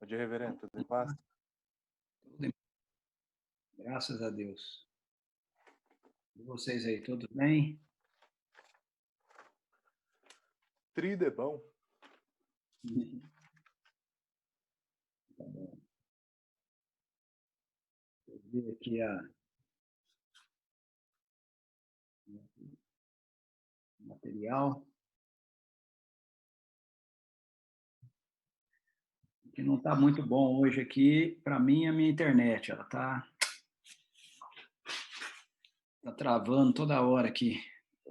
Bom dia, reverendo. Tudo em paz? Graças a Deus. E vocês aí, tudo bem? Trido é bom. Tá bom. Eu vi aqui o material, que não está muito bom hoje aqui, para mim, a minha internet. Ela está travando toda hora aqui.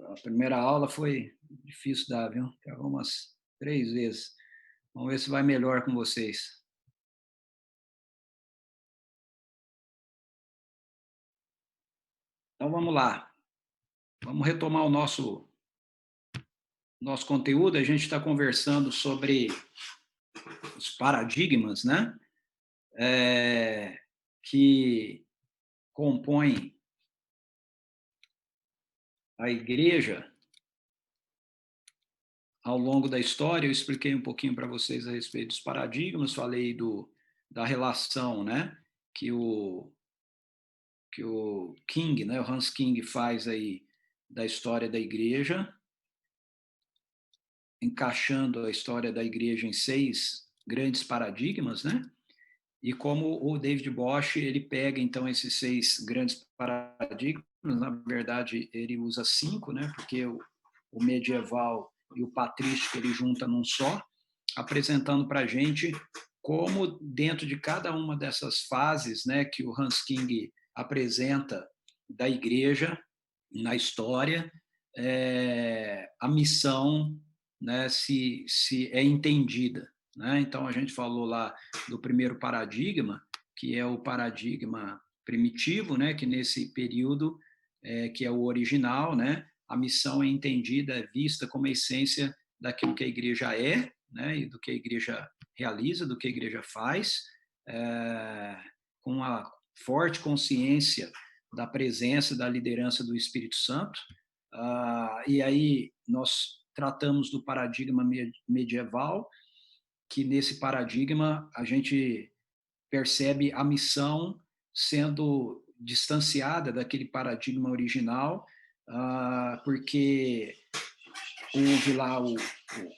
A primeira aula foi difícil dar, viu? Travou umas 3 vezes. Vamos ver se vai melhor com vocês. Então vamos lá. Vamos retomar o nosso conteúdo. A gente está conversando sobre os paradigmas, né? Que compõem a igreja ao longo da história. Eu expliquei um pouquinho para vocês a respeito dos paradigmas, falei da relação, né, que o King, né, o Hans King faz aí da história da igreja, encaixando a história da igreja em 6 grandes paradigmas, né? E como o David Bosch, ele pega então esses 6 grandes paradigmas, na verdade ele usa 5, né? Porque o medieval e o patrístico ele junta num só, apresentando para a gente como dentro de cada uma dessas fases, né, que o Hans King apresenta da igreja na história, a missão, né, se é entendida, né? Então a gente falou lá do primeiro paradigma, que é o paradigma primitivo, né, que nesse período que é o original, né, a missão é entendida, é vista como a essência daquilo que a igreja é, né, e do que a igreja realiza, do que a igreja faz, com a forte consciência da presença, da liderança do Espírito Santo. E aí nós tratamos do paradigma medieval, que nesse paradigma a gente percebe a missão sendo distanciada daquele paradigma original, porque houve lá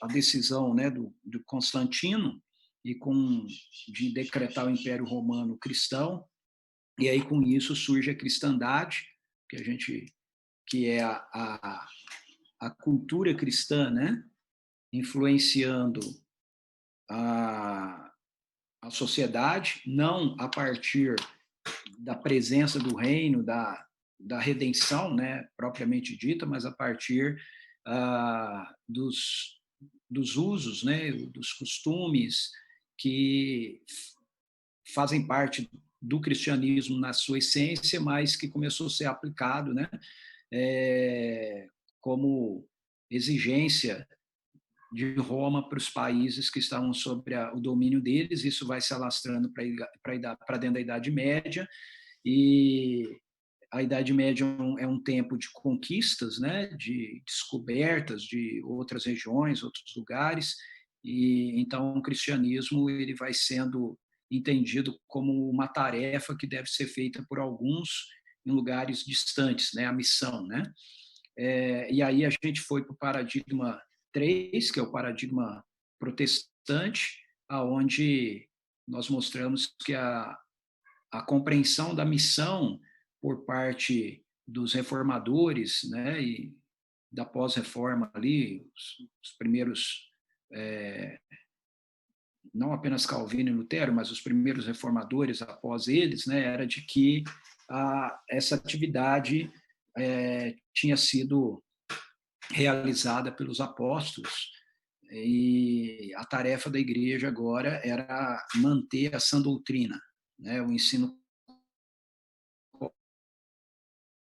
a decisão, né, do Constantino e de decretar o Império Romano cristão, e aí com isso surge a cristandade, que é a cultura cristã, né, influenciando a, a sociedade, não a partir da presença do reino, da redenção, né, propriamente dita, mas a partir dos usos, né, dos costumes que fazem parte do cristianismo na sua essência, mas que começou a ser aplicado, né, como exigência de Roma para os países que estavam sob o domínio deles. Isso vai se alastrando para dentro da Idade Média, e a Idade Média é um tempo de conquistas, né, de descobertas de outras regiões, outros lugares, e então o cristianismo ele vai sendo entendido como uma tarefa que deve ser feita por alguns em lugares distantes, né, a missão, né? E aí a gente foi para o paradigma 3, que é o paradigma protestante, aonde nós mostramos que a compreensão da missão por parte dos reformadores, né, e da pós-reforma ali, os primeiros, não apenas Calvino e Lutero, mas os primeiros reformadores após eles, né, era de que essa atividade tinha sido realizada pelos apóstolos, e a tarefa da igreja agora era manter a sã doutrina, né, o ensino.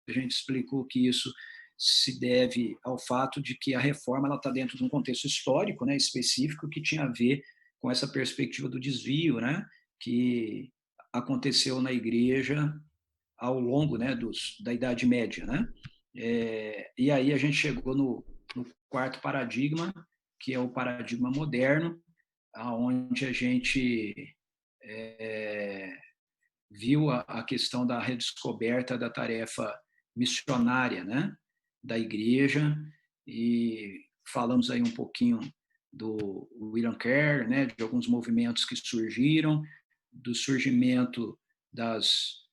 A gente explicou que isso se deve ao fato de que a reforma está dentro de um contexto histórico, né, específico, que tinha a ver com essa perspectiva do desvio, né, que aconteceu na igreja ao longo, né, da Idade Média, né? E aí a gente chegou no quarto paradigma, que é o paradigma moderno, onde a gente viu a questão da redescoberta da tarefa missionária, né, da igreja, e falamos aí um pouquinho do William Carey, né, de alguns movimentos que surgiram, do surgimento das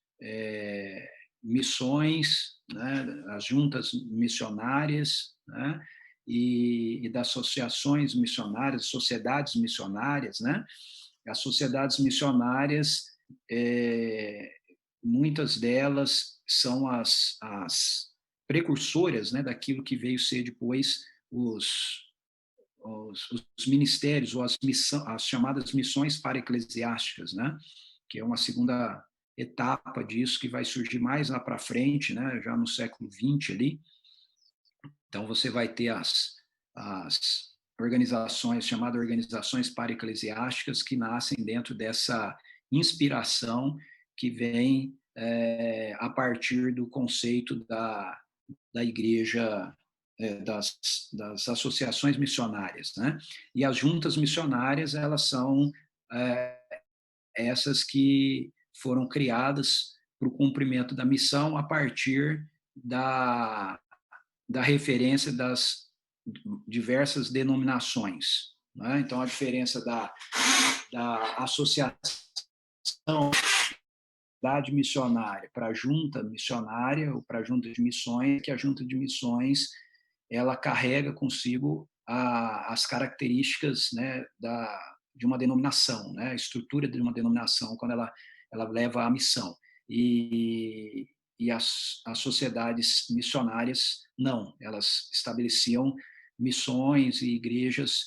missões, né, as juntas missionárias, né, e das associações missionárias, sociedades missionárias, né? As sociedades missionárias, muitas delas são as precursoras, né, daquilo que veio ser depois os ministérios, ou as chamadas missões para-eclesiásticas, né, que é uma segunda etapa disso, que vai surgir mais lá para frente, né, já no século XX ali. Então, você vai ter as organizações, chamadas organizações para-eclesiásticas, que nascem dentro dessa inspiração que vem a partir do conceito da igreja, das associações missionárias, né? E as juntas missionárias, elas são essas que foram criadas para o cumprimento da missão a partir da referência das diversas denominações, né? Então, a diferença da associação missionária para a junta missionária, ou para a junta de missões, que a junta de missões ela carrega consigo as características, né, de uma denominação, né, a estrutura de uma denominação, quando ela leva à missão. E as sociedades missionárias, não, elas estabeleciam missões e igrejas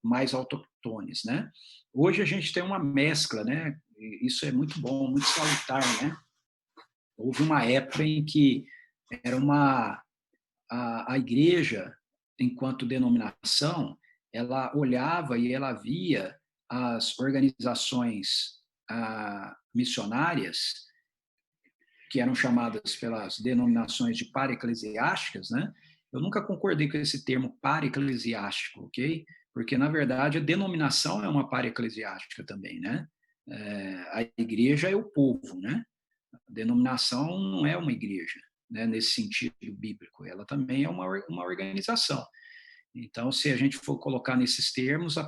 mais autoctones, né? Hoje a gente tem uma mescla, né? Isso é muito bom, muito salutar, né? Houve uma época em que era a igreja, enquanto denominação, ela olhava e ela via as organizações missionárias, que eram chamadas pelas denominações de para-eclesiásticas, né? Eu nunca concordei com esse termo para-eclesiástico, ok? Porque, na verdade, a denominação é uma para-eclesiástica também, né? A igreja é o povo, né? A denominação não é uma igreja, né? Nesse sentido bíblico. Ela também é uma organização. Então, se a gente for colocar nesses termos, a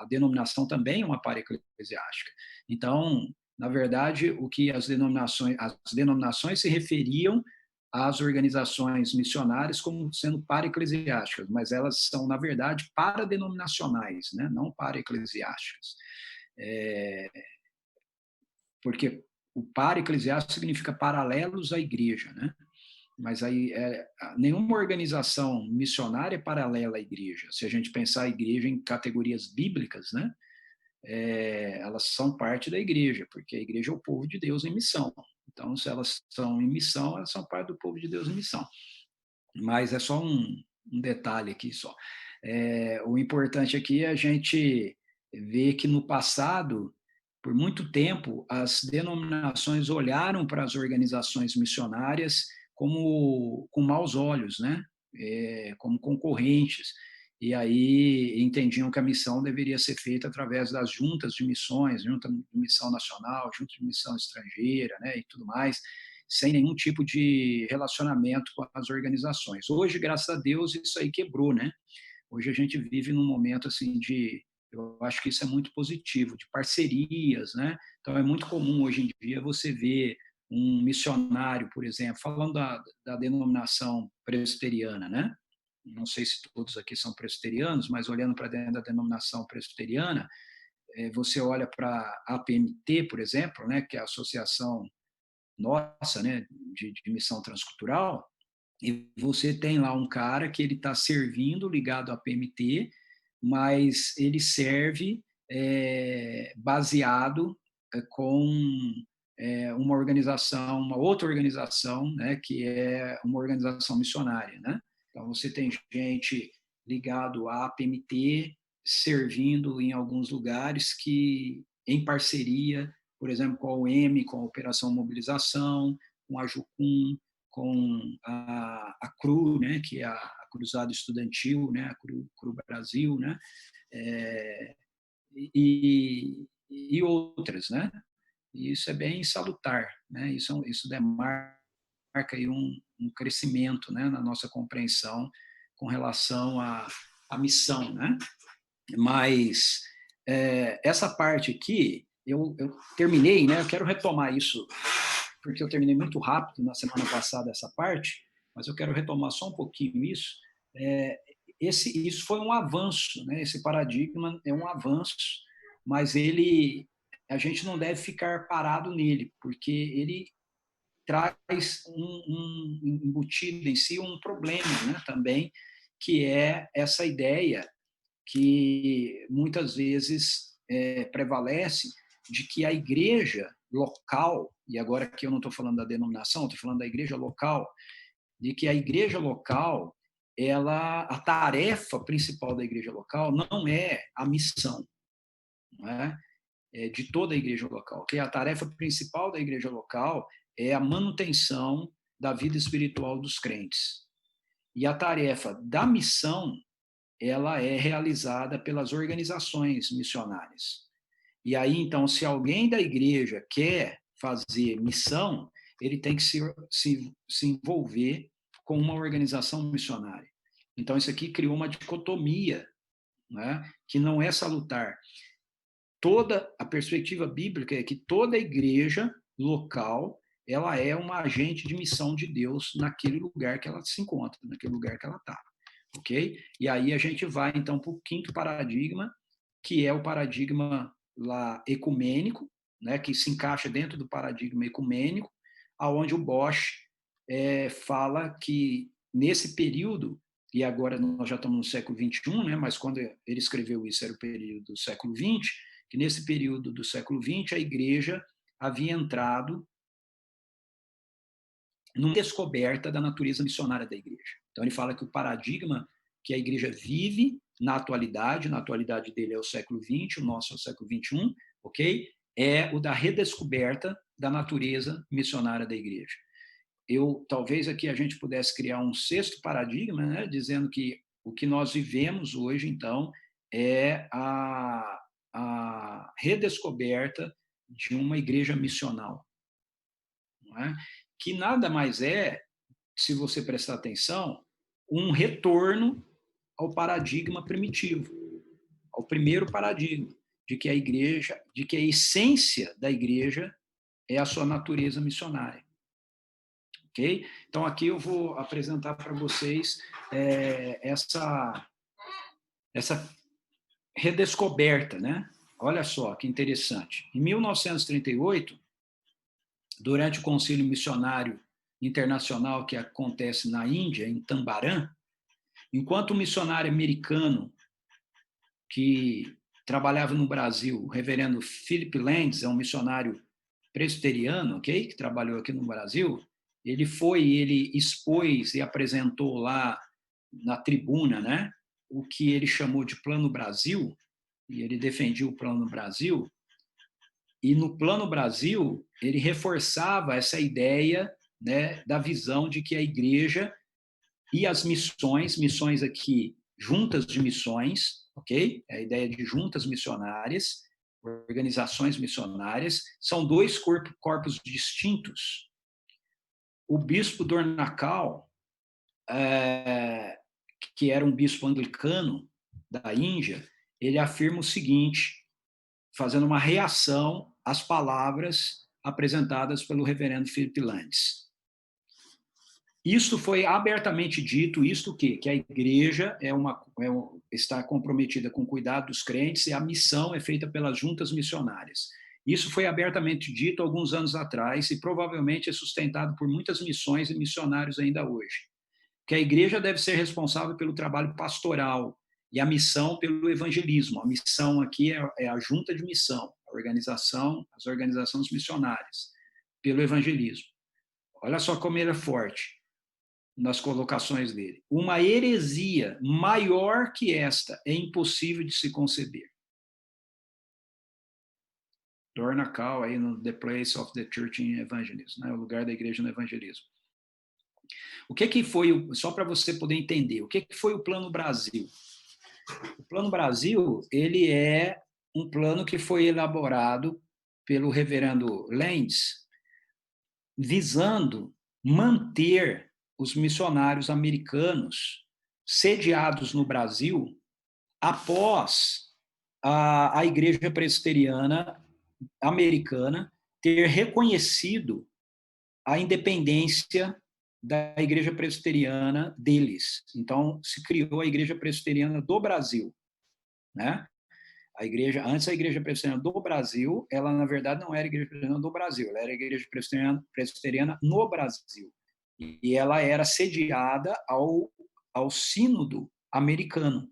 denominação também é uma para-eclesiástica. Então, na verdade, o que as denominações se referiam às organizações missionárias como sendo para-eclesiásticas, mas elas são, na verdade, para-denominacionais, né? Não para-eclesiásticas. Porque o para-eclesiástico significa paralelos à igreja, né? Mas aí nenhuma organização missionária é paralela à igreja. Se a gente pensar a igreja em categorias bíblicas, né? Elas são parte da igreja, porque a igreja é o povo de Deus em missão. Então, se elas estão em missão, elas são parte do povo de Deus em missão. Mas é só um detalhe aqui só. O importante aqui é a gente ver que no passado, por muito tempo, as denominações olharam para as organizações missionárias como com maus olhos, né? Como concorrentes. E aí entendiam que a missão deveria ser feita através das juntas de missões, junta de missão nacional, junta de missão estrangeira, né, e tudo mais, sem nenhum tipo de relacionamento com as organizações. Hoje, graças a Deus, isso aí quebrou, né? Hoje a gente vive num momento assim eu acho que isso é muito positivo, de parcerias, né? Então é muito comum hoje em dia você ver um missionário, por exemplo, falando da denominação presbiteriana, né? Não sei se todos aqui são presbiterianos, mas olhando para dentro da denominação presbiteriana, você olha para a APMT, por exemplo, né, que é a associação nossa, né, de missão transcultural, e você tem lá um cara que ele está servindo ligado à PMT, mas ele serve baseado com uma organização, uma outra organização, né, que é uma organização missionária, né? Então você tem gente ligado à PMT servindo em alguns lugares que em parceria, por exemplo, com a OM, com a Operação Mobilização, com a JUCUM, com a CRU, né, que é a Cruzada Estudantil, né, a CRU Brasil, né, e outras, né? E isso é bem salutar, né? Isso demarca aí um crescimento, né, na nossa compreensão com relação à missão, né? Mas essa parte aqui, eu terminei, né? Eu quero retomar isso, porque eu terminei muito rápido na semana passada essa parte, mas eu quero retomar só um pouquinho isso. É, isso foi um avanço, né? Esse paradigma é um avanço, mas a gente não deve ficar parado nele, porque ele traz embutido em si um problema, né, também, que é essa ideia que muitas vezes prevalece de que a igreja local, e agora aqui eu não estou falando da denominação, estou falando da igreja local, de que a igreja local, a tarefa principal da igreja local não é a missão, não é? De toda a igreja local, que a tarefa principal da igreja local é a manutenção da vida espiritual dos crentes. E a tarefa da missão, ela é realizada pelas organizações missionárias. E aí, então, se alguém da igreja quer fazer missão, ele tem que se envolver com uma organização missionária. Então, isso aqui criou uma dicotomia, né, que não é salutar. Toda a perspectiva bíblica é que toda igreja local ela é uma agente de missão de Deus naquele lugar que ela se encontra, naquele lugar que ela está, ok? E aí a gente vai então para o quinto paradigma, que é o paradigma lá ecumênico, né, que se encaixa dentro do paradigma ecumênico, aonde o Bosch fala que nesse período, e agora nós já estamos no século XXI, né, mas quando ele escreveu isso era o período do século XX, que nesse período do século XX a igreja havia entrado numa descoberta da natureza missionária da igreja. Então ele fala que o paradigma que a igreja vive na atualidade dele é o século XX, o nosso é o século XXI, ok? É o da redescoberta da natureza missionária da igreja. Talvez aqui a gente pudesse criar um sexto paradigma, né, dizendo que o que nós vivemos hoje, então, é a redescoberta de uma igreja missional, não é? Que nada mais é, se você prestar atenção, um retorno ao paradigma primitivo, ao primeiro paradigma, de que a essência da igreja é a sua natureza missionária. Ok? Então, aqui eu vou apresentar para vocês essa redescoberta, né? Olha só que interessante. Em 1938, durante o Concílio Missionário Internacional que acontece na Índia, em Tambaram, enquanto o missionário americano que trabalhava no Brasil, o reverendo Philip Lenz, é um missionário presbiteriano, ok? Que trabalhou aqui no Brasil, ele expôs e apresentou lá na tribuna, né, o que ele chamou de Plano Brasil, e ele defendia o Plano Brasil, e no Plano Brasil ele reforçava essa ideia, né, da visão de que a igreja e as missões aqui, juntas de missões, ok? A ideia de juntas missionárias, organizações missionárias, são dois corpos distintos. O bispo Dornakal, que era um bispo anglicano da Índia, ele afirma o seguinte, fazendo uma reação às palavras apresentadas pelo reverendo Philip Lenz. Isso foi abertamente dito, isto que a igreja está comprometida com o cuidado dos crentes e a missão é feita pelas juntas missionárias. Isso foi abertamente dito alguns anos atrás e provavelmente é sustentado por muitas missões e missionários ainda hoje. Que a igreja deve ser responsável pelo trabalho pastoral e a missão pelo evangelismo. A missão aqui é a junta de missão, as organizações missionárias, pelo evangelismo. Olha só como ele é forte nas colocações dele. Uma heresia maior que esta é impossível de se conceber. Dornakal aí no The Place of the Church in Evangelism, né? O lugar da igreja no evangelismo. O que foi, só para você poder entender, o que foi o Plano Brasil? O Plano Brasil, ele é um plano que foi elaborado pelo reverendo Lenz, visando manter os missionários americanos sediados no Brasil após a Igreja Presbiteriana americana ter reconhecido a independência da Igreja Presbiteriana deles. Então, se criou a Igreja Presbiteriana do Brasil, né? Antes a Igreja Presbiteriana do Brasil, ela na verdade não era a Igreja Presbiteriana do Brasil, ela era a Igreja Presbiteriana no Brasil. E ela era sediada ao Sínodo americano,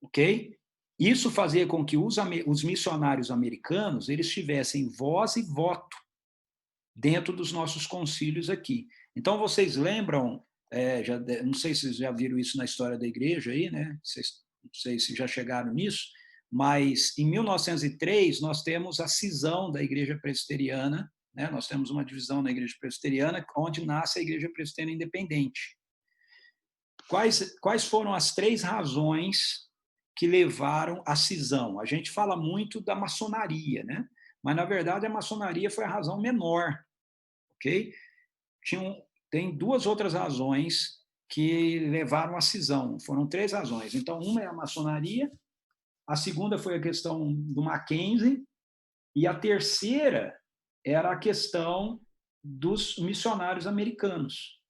ok? Isso fazia com que os missionários americanos eles tivessem voz e voto dentro dos nossos concílios aqui. Então, vocês lembram, não sei se vocês já viram isso na história da igreja aí, né? Não sei se já chegaram nisso, mas em 1903 nós temos a cisão da Igreja Presbiteriana, né? Nós temos uma divisão na Igreja Presbiteriana, onde nasce a Igreja Presbiteriana Independente. Quais foram as 3 razões que levaram à cisão? A gente fala muito da maçonaria, né? Mas, na verdade, a maçonaria foi a razão menor, ok? Tem 2 outras razões que levaram à cisão. Foram 3 razões. Então, uma é a maçonaria, a segunda foi a questão do Mackenzie, e a terceira era a questão dos missionários americanos.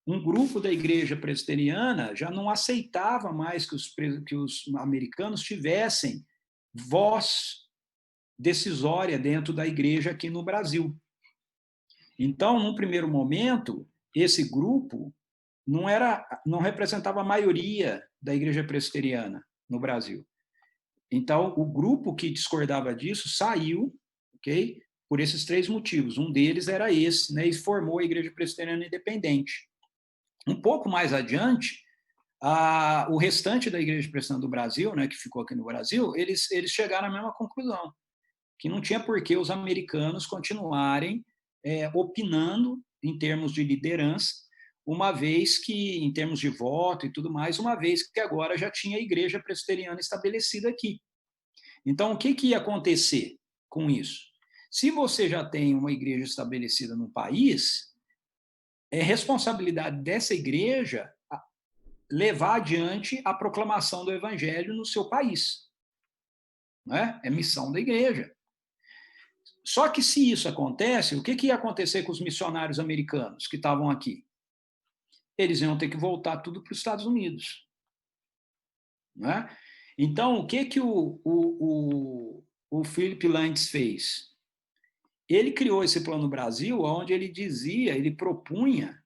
Um grupo da igreja presbiteriana já não aceitava mais que os americanos tivessem voz decisória dentro da igreja aqui no Brasil. Então, num primeiro momento, esse grupo não representava a maioria da igreja presbiteriana no Brasil. Então, o grupo que discordava disso saiu, ok? Por esses 3 motivos. Um deles era esse, né? E formou a Igreja Presbiteriana Independente. Um pouco mais adiante, o restante da Igreja Presbiteriana do Brasil, né, que ficou aqui no Brasil, eles chegaram à mesma conclusão, que não tinha por que os americanos continuarem opinando em termos de liderança, uma vez que, em termos de voto e tudo mais, uma vez que agora já tinha a Igreja Presbiteriana estabelecida aqui. Então, o que ia acontecer com isso? Se você já tem uma igreja estabelecida no país, é responsabilidade dessa igreja levar adiante a proclamação do evangelho no seu país. Né? É missão da igreja. Só que se isso acontece, o que ia acontecer com os missionários americanos que estavam aqui? Eles iam ter que voltar tudo para os Estados Unidos. Né? Então, o que o Philip Lentz fez? Ele criou esse Plano Brasil, onde ele propunha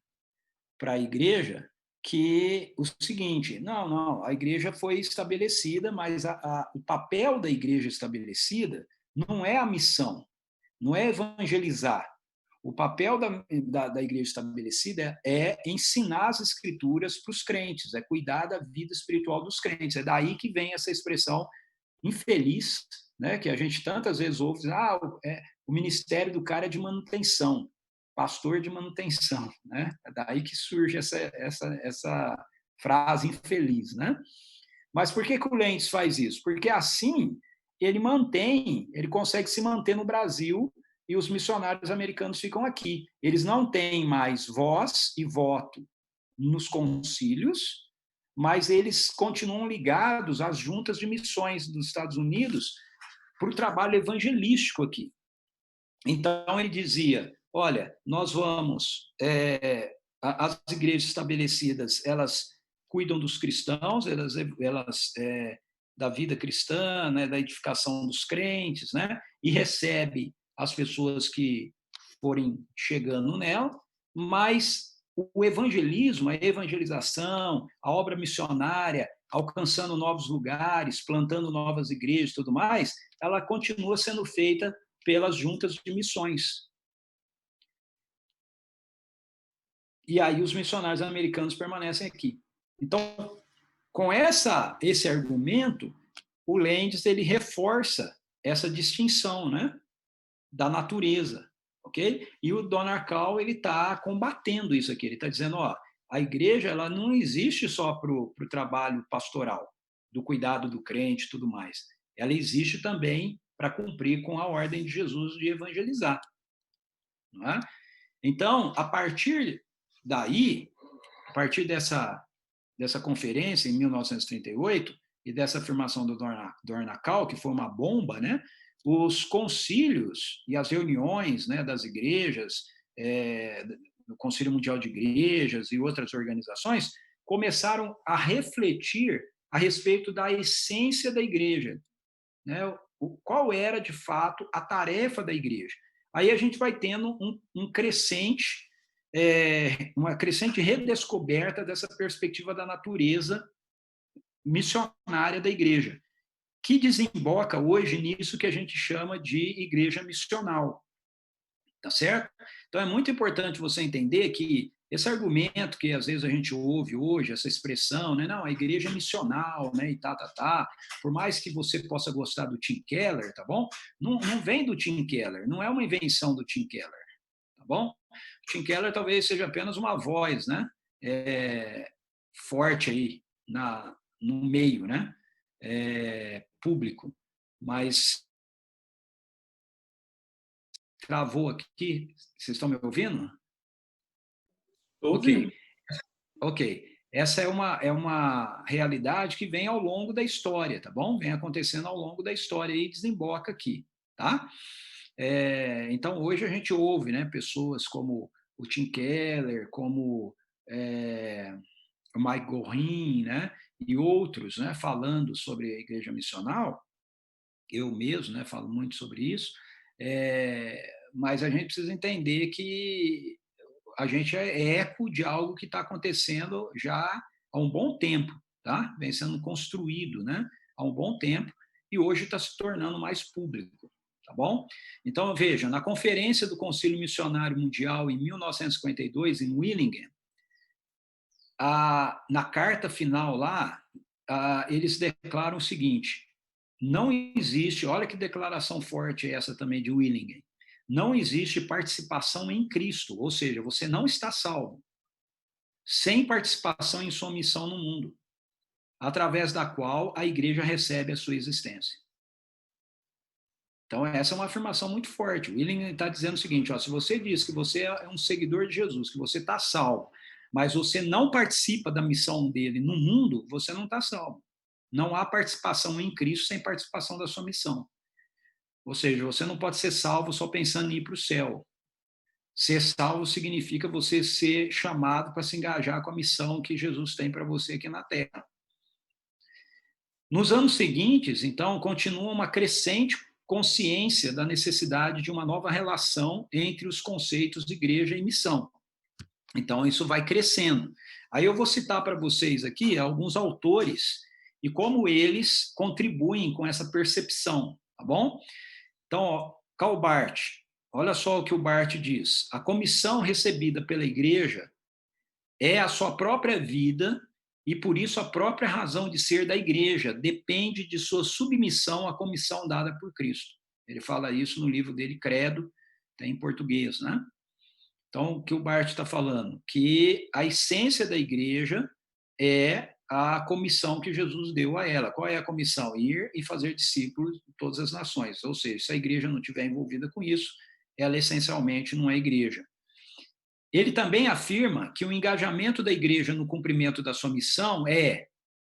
para a igreja que o seguinte, não, a igreja foi estabelecida, mas o papel da igreja estabelecida não é a missão, não é evangelizar. O papel da igreja estabelecida é ensinar as escrituras para os crentes, é cuidar da vida espiritual dos crentes. É daí que vem essa expressão infeliz, né, que a gente tantas vezes ouve, o ministério do cara é de manutenção, pastor de manutenção, né? É daí que surge essa frase infeliz, né? Mas por que o Lentz faz isso? Porque assim ele consegue se manter no Brasil e os missionários americanos ficam aqui. Eles não têm mais voz e voto nos concílios, mas eles continuam ligados às juntas de missões dos Estados Unidos para o trabalho evangelístico aqui. Então, ele dizia, olha, nós vamos... as igrejas estabelecidas, elas cuidam dos cristãos, elas da vida cristã, né, da edificação dos crentes, né, e recebe as pessoas que forem chegando nela, mas o evangelismo, a evangelização, a obra missionária, alcançando novos lugares, plantando novas igrejas e tudo mais, ela continua sendo feita pelas juntas de missões. E aí os missionários americanos permanecem aqui. Então, com esse argumento, o Lentz ele reforça essa distinção, né, da natureza, ok? E o Donald Kahl ele está combatendo isso aqui. Ele está dizendo, a igreja ela não existe só para o trabalho pastoral, do cuidado do crente e tudo mais. ela existe também para cumprir com a ordem de Jesus de evangelizar. Não é? Então, a partir daí, a partir dessa conferência em 1938 e dessa afirmação do Dornacal, que foi uma bomba, né? Os concílios e as reuniões, né, das igrejas, do Concílio Mundial de Igrejas e outras organizações, começaram a refletir a respeito da essência da igreja, né? Qual era, de fato, a tarefa da igreja. Aí a gente vai tendo uma crescente redescoberta dessa perspectiva da natureza missionária da igreja, que desemboca hoje nisso que a gente chama de igreja missional. Tá certo? Então é muito importante você entender que esse argumento que às vezes a gente ouve hoje, essa expressão, né? Não, a igreja é missional, né? E por mais que você possa gostar do Tim Keller, tá bom? Não vem do Tim Keller, não é uma invenção do Tim Keller, tá bom? O Tim Keller talvez seja apenas uma voz, né? Forte aí no meio, né? Público, mas travou aqui. Vocês estão me ouvindo? Ok. Essa é uma realidade que vem ao longo da história, tá bom? Vem acontecendo ao longo da história e desemboca aqui, tá? Então, hoje a gente ouve, né, pessoas como o Tim Keller, como o Mike Gorin, né, e outros, né, falando sobre a igreja missional. Eu mesmo, né, falo muito sobre isso, mas a gente precisa entender que a gente é eco de algo que está acontecendo já há um bom tempo, tá? Vem sendo construído, né? Há um bom tempo e hoje está se tornando mais público, tá bom? Então, veja, na conferência do Concílio Missionário Mundial em 1952, em Willingen, na carta final lá, eles declaram o seguinte: não existe, olha que declaração forte essa também de Willingen, não existe participação em Cristo, ou seja, você não está salvo sem participação em sua missão no mundo, através da qual a igreja recebe a sua existência. Então, essa é uma afirmação muito forte. O Willingen está dizendo o seguinte: se você diz que você é um seguidor de Jesus, que você está salvo, mas você não participa da missão dele no mundo, você não está salvo. Não há participação em Cristo sem participação da sua missão. Ou seja, você não pode ser salvo só pensando em ir para o céu. Ser salvo significa você ser chamado para se engajar com a missão que Jesus tem para você aqui na Terra. Nos anos seguintes, então, continua uma crescente consciência da necessidade de uma nova relação entre os conceitos de igreja e missão. Então, isso vai crescendo. Aí eu vou citar para vocês aqui alguns autores e como eles contribuem com essa percepção, tá bom? Então, Karl Barth, olha só o que o Barth diz: a comissão recebida pela igreja é a sua própria vida e, por isso, a própria razão de ser da igreja depende de sua submissão à comissão dada por Cristo. Ele fala isso no livro dele, Credo, tem em português, né? Então, o que o Barth está falando? Que a essência da igreja é a comissão que Jesus deu a ela. Qual é a comissão? Ir e fazer discípulos de todas as nações. Ou seja, se a igreja não estiver envolvida com isso, ela essencialmente não é igreja. Ele também afirma que o engajamento da igreja no cumprimento da sua missão aí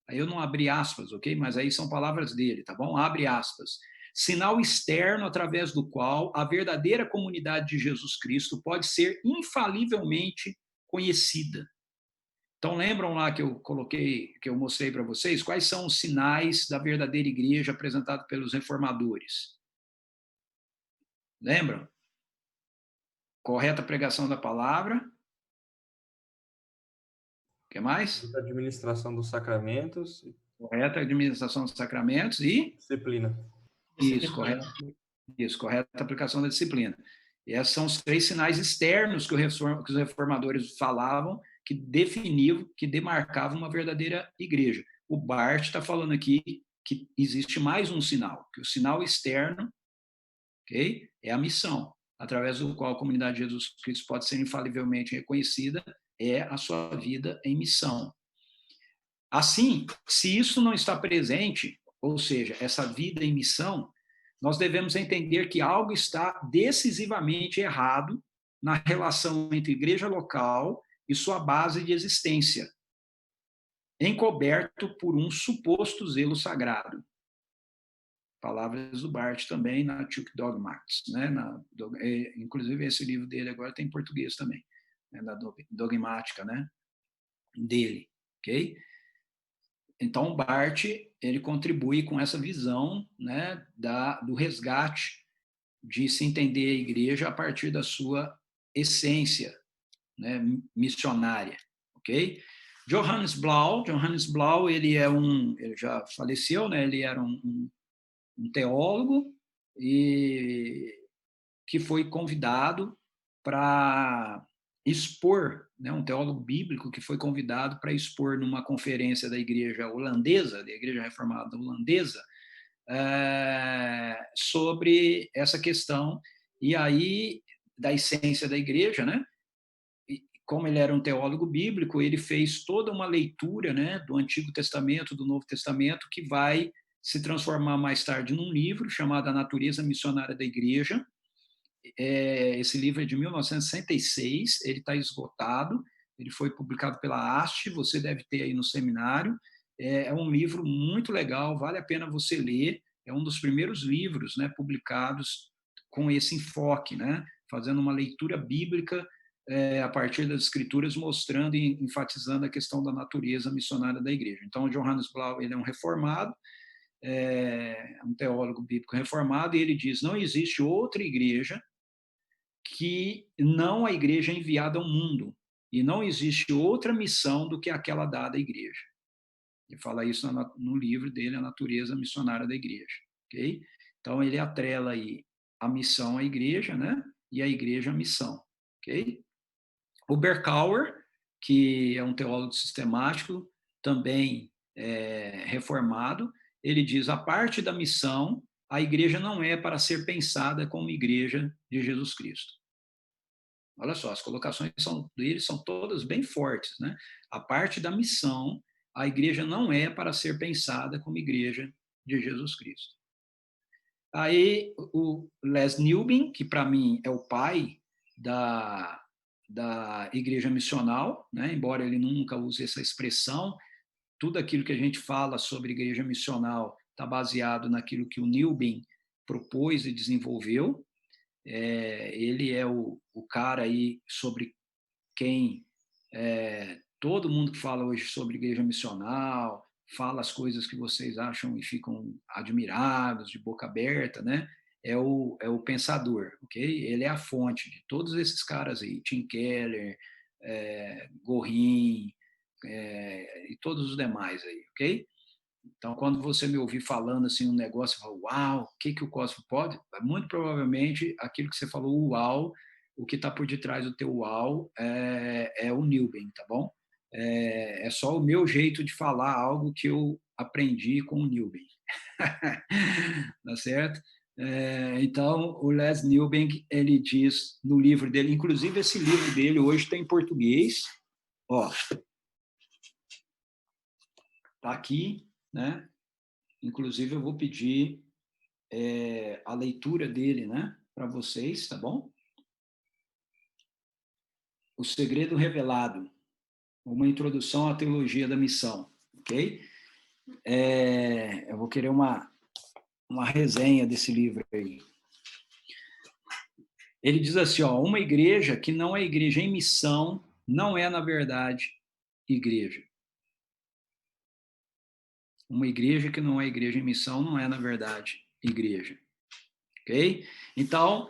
eu não abri aspas, ok? Mas aí são palavras dele, tá bom? Abre aspas. Sinal externo através do qual a verdadeira comunidade de Jesus Cristo pode ser infalivelmente conhecida. Então, lembram lá que eu coloquei, que eu mostrei para vocês, quais são os sinais da verdadeira igreja apresentados pelos reformadores? Lembram? Correta pregação da palavra. O que mais? Administração dos sacramentos. Correta administração dos sacramentos e... Disciplina. Isso, correto. Isso, correta aplicação da disciplina. E esses são os 3 sinais externos que os reformadores falavam, que definiam, que demarcavam uma verdadeira igreja. O Barth está falando aqui que existe mais um sinal, que o sinal externo, okay, é a missão, através do qual a comunidade de Jesus Cristo pode ser infalivelmente reconhecida, é a sua vida em missão. Assim, se isso não está presente, ou seja, essa vida em missão, nós devemos entender que algo está decisivamente errado na relação entre igreja local e sua base de existência, encoberto por um suposto zelo sagrado. Palavras do Barth também na Chuck Dogmatics, né? Inclusive esse livro dele agora tem em português também, né? Na dogmática, né? Dele, ok? Então o Barth ele contribui com essa visão, né? Do resgate de se entender a igreja a partir da sua essência, né? Missionária, ok? Johannes Blau, ele já faleceu, né? Ele era um teólogo e que foi convidado para expor, né, um teólogo bíblico que foi convidado para expor numa conferência da igreja holandesa, da igreja reformada holandesa, sobre essa questão, e aí, da essência da igreja, né? E como ele era um teólogo bíblico, ele fez toda uma leitura, né, do Antigo Testamento, do Novo Testamento, que vai se transformar mais tarde num livro chamado A Natureza Missionária da Igreja. Esse livro é de 1966, ele está esgotado, ele foi publicado pela Haste, você deve ter aí no seminário. É um livro muito legal, vale a pena você ler, é um dos primeiros livros, né, publicados com esse enfoque, né, fazendo uma leitura bíblica a partir das escrituras, mostrando e enfatizando a questão da natureza missionária da igreja. Então, Johannes Blau, ele é um reformado, um teólogo bíblico reformado, e ele diz: não existe outra igreja que não a igreja enviada ao mundo, e não existe outra missão do que aquela dada à igreja. Ele fala isso no livro dele, A Natureza Missionária da Igreja, ok? Então, ele atrela aí a missão à igreja, né? E a igreja à missão, ok? O Berkouwer, que é um teólogo sistemático, também reformado, ele diz: a parte da missão, a igreja não é para ser pensada como igreja de Jesus Cristo. Olha só, as colocações deles são todas bem fortes, né? A parte da missão, a igreja não é para ser pensada como igreja de Jesus Cristo. Aí o Les Newbin, que para mim é o pai da igreja missional, né? Embora ele nunca use essa expressão, tudo aquilo que a gente fala sobre igreja missional está baseado naquilo que o Newbin propôs e desenvolveu. Ele é o cara aí sobre quem todo mundo que fala hoje sobre igreja missional, fala as coisas que vocês acham e ficam admirados, de boca aberta, né? É o pensador, ok? Ele é a fonte de todos esses caras aí, Tim Keller, Gorin, e todos os demais aí, ok? Então, quando você me ouvir falando assim um negócio, fala, uau, o que o Cosmo pode? Muito provavelmente aquilo que você falou, uau, o que está por detrás do teu uau é o Newbin, tá bom? É só o meu jeito de falar algo que eu aprendi com o Newbin. Tá certo? Então, o Les Newbin, ele diz no livro dele, inclusive esse livro dele hoje está em português, ó, tá aqui, né? Inclusive, eu vou pedir a leitura dele, né, para vocês, tá bom? O Segredo Revelado, uma introdução à teologia da missão, ok? Eu vou querer uma resenha desse livro aí. Ele diz assim, ó, uma igreja que não é igreja em missão não é, na verdade, igreja. Uma igreja que não é igreja em missão não é, na verdade, igreja. Ok? Então,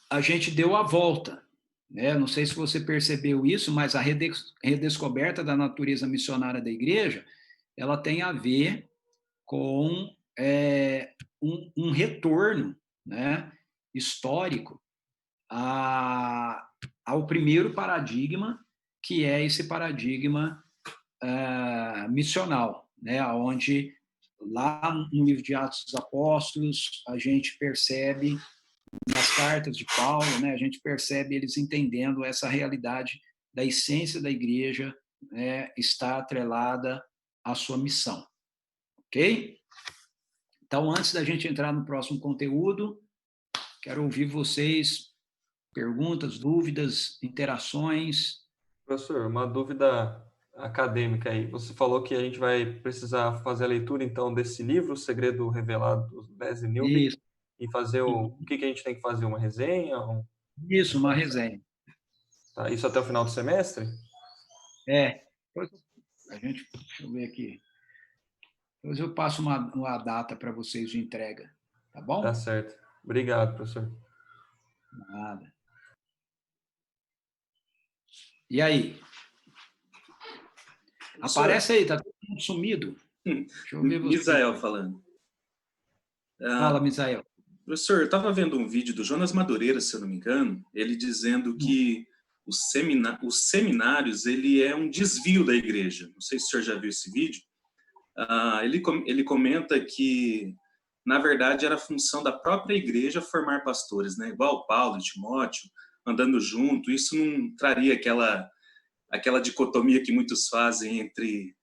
a gente deu a volta, né? Não sei se você percebeu isso, mas a redescoberta da natureza missionária da igreja, ela tem a ver com um retorno, né, histórico ao primeiro paradigma, que é esse paradigma missional, né, onde lá no livro de Atos dos Apóstolos a gente percebe, nas cartas de Paulo, né, a gente percebe eles entendendo essa realidade da essência da igreja, né, está atrelada à sua missão, Ok? Então, antes da gente entrar no próximo conteúdo, quero ouvir vocês, perguntas, dúvidas, interações. Professor, uma dúvida acadêmica aí. Você falou que a gente vai precisar fazer a leitura, então, desse livro, O Segredo Revelado do Leslie Newbigin, Isso, e fazer o que a gente tem que fazer? Uma resenha? isso, uma resenha. Tá, isso até o final do semestre? Depois a gente, deixa eu ver aqui. Depois eu passo uma data para vocês de entrega, tá bom? Tá certo. Obrigado, professor. Nada. E aí? Aparece aí, tá todo mundo sumido. Deixa eu ver você. Misael falando. Fala, Misael. Professor, eu estava vendo um vídeo do Jonas Madureira, se eu não me engano, ele dizendo que os seminários ele é um desvio da igreja. Não sei se o senhor já viu esse vídeo. Ele comenta que, na verdade, era função da própria igreja formar pastores, né? Igual Paulo e Timóteo, andando junto. Isso não traria aquela dicotomia que muitos fazem entre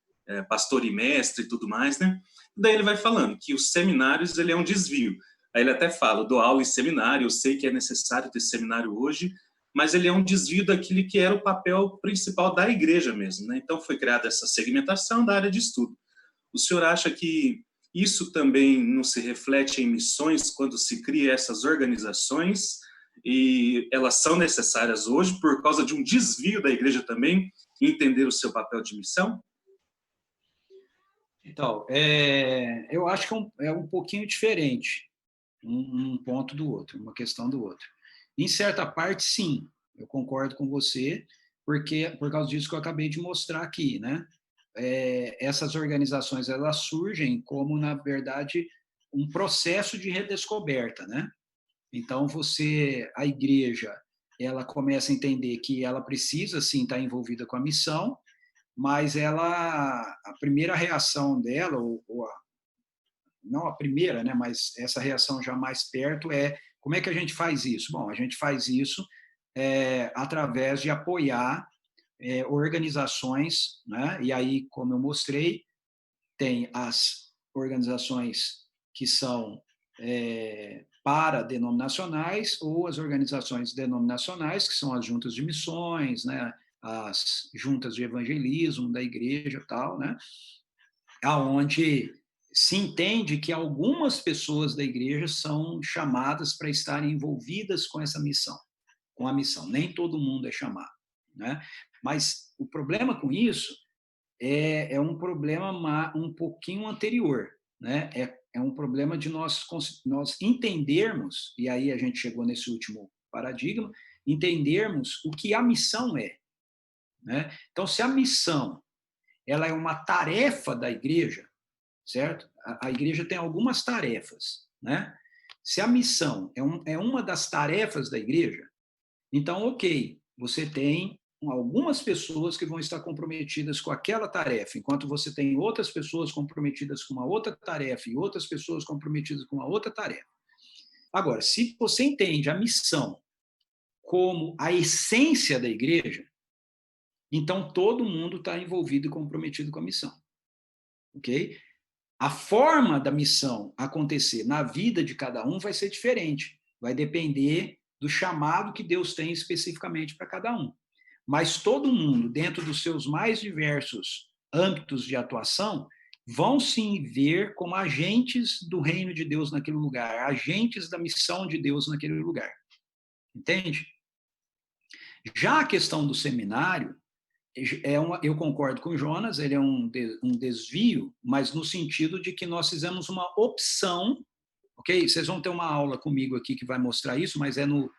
pastor e mestre e tudo mais, né? Daí ele vai falando que os seminários ele é um desvio. Aí ele até fala, eu dou aula em seminário, eu sei que é necessário ter seminário hoje, mas ele é um desvio daquilo que era o papel principal da igreja mesmo, né? Então foi criada essa segmentação da área de estudo. O senhor acha que isso também não se reflete em missões quando se cria essas organizações e elas são necessárias hoje por causa de um desvio da igreja também entender o seu papel de missão? Então, eu acho que é um pouquinho diferente um ponto do outro, uma questão do outro. Em certa parte, sim, eu concordo com você, porque por causa disso que eu acabei de mostrar aqui, né? Essas organizações elas surgem como, na verdade, um processo de redescoberta, né? Então, a igreja, ela começa a entender que ela precisa, sim, estar envolvida com a missão, mas a primeira reação dela, não a primeira, né, mas essa reação já mais perto como é que a gente faz isso? Bom, a gente faz isso através de apoiar organizações, né? E aí, como eu mostrei, tem as organizações que são paradenominacionais ou as organizações denominacionais, que são as juntas de missões, né? As juntas de evangelismo da igreja e tal, né? Aonde se entende que algumas pessoas da igreja são chamadas para estarem envolvidas com essa missão, com a missão. Nem todo mundo é chamado, né? Mas o problema com isso é um problema um pouquinho anterior, né? É um problema de nós entendermos, e aí a gente chegou nesse último paradigma, entendermos o que a missão é, né? Então, se a missão ela é uma tarefa da igreja, certo? A igreja tem algumas tarefas, né? Se a missão é uma das tarefas da igreja, então, ok, você tem algumas pessoas que vão estar comprometidas com aquela tarefa, enquanto você tem outras pessoas comprometidas com uma outra tarefa e outras pessoas comprometidas com uma outra tarefa. Agora, se você entende a missão como a essência da igreja, então todo mundo está envolvido e comprometido com a missão. Ok? A forma da missão acontecer na vida de cada um vai ser diferente. Vai depender do chamado que Deus tem especificamente para cada um. Mas todo mundo, dentro dos seus mais diversos âmbitos de atuação, vão se ver como agentes do reino de Deus naquele lugar, agentes da missão de Deus naquele lugar. Entende? Já a questão do seminário, eu concordo com o Jonas, ele é um desvio, mas no sentido de que nós fizemos uma opção, ok? Vocês vão ter uma aula comigo aqui que vai mostrar isso, mas é no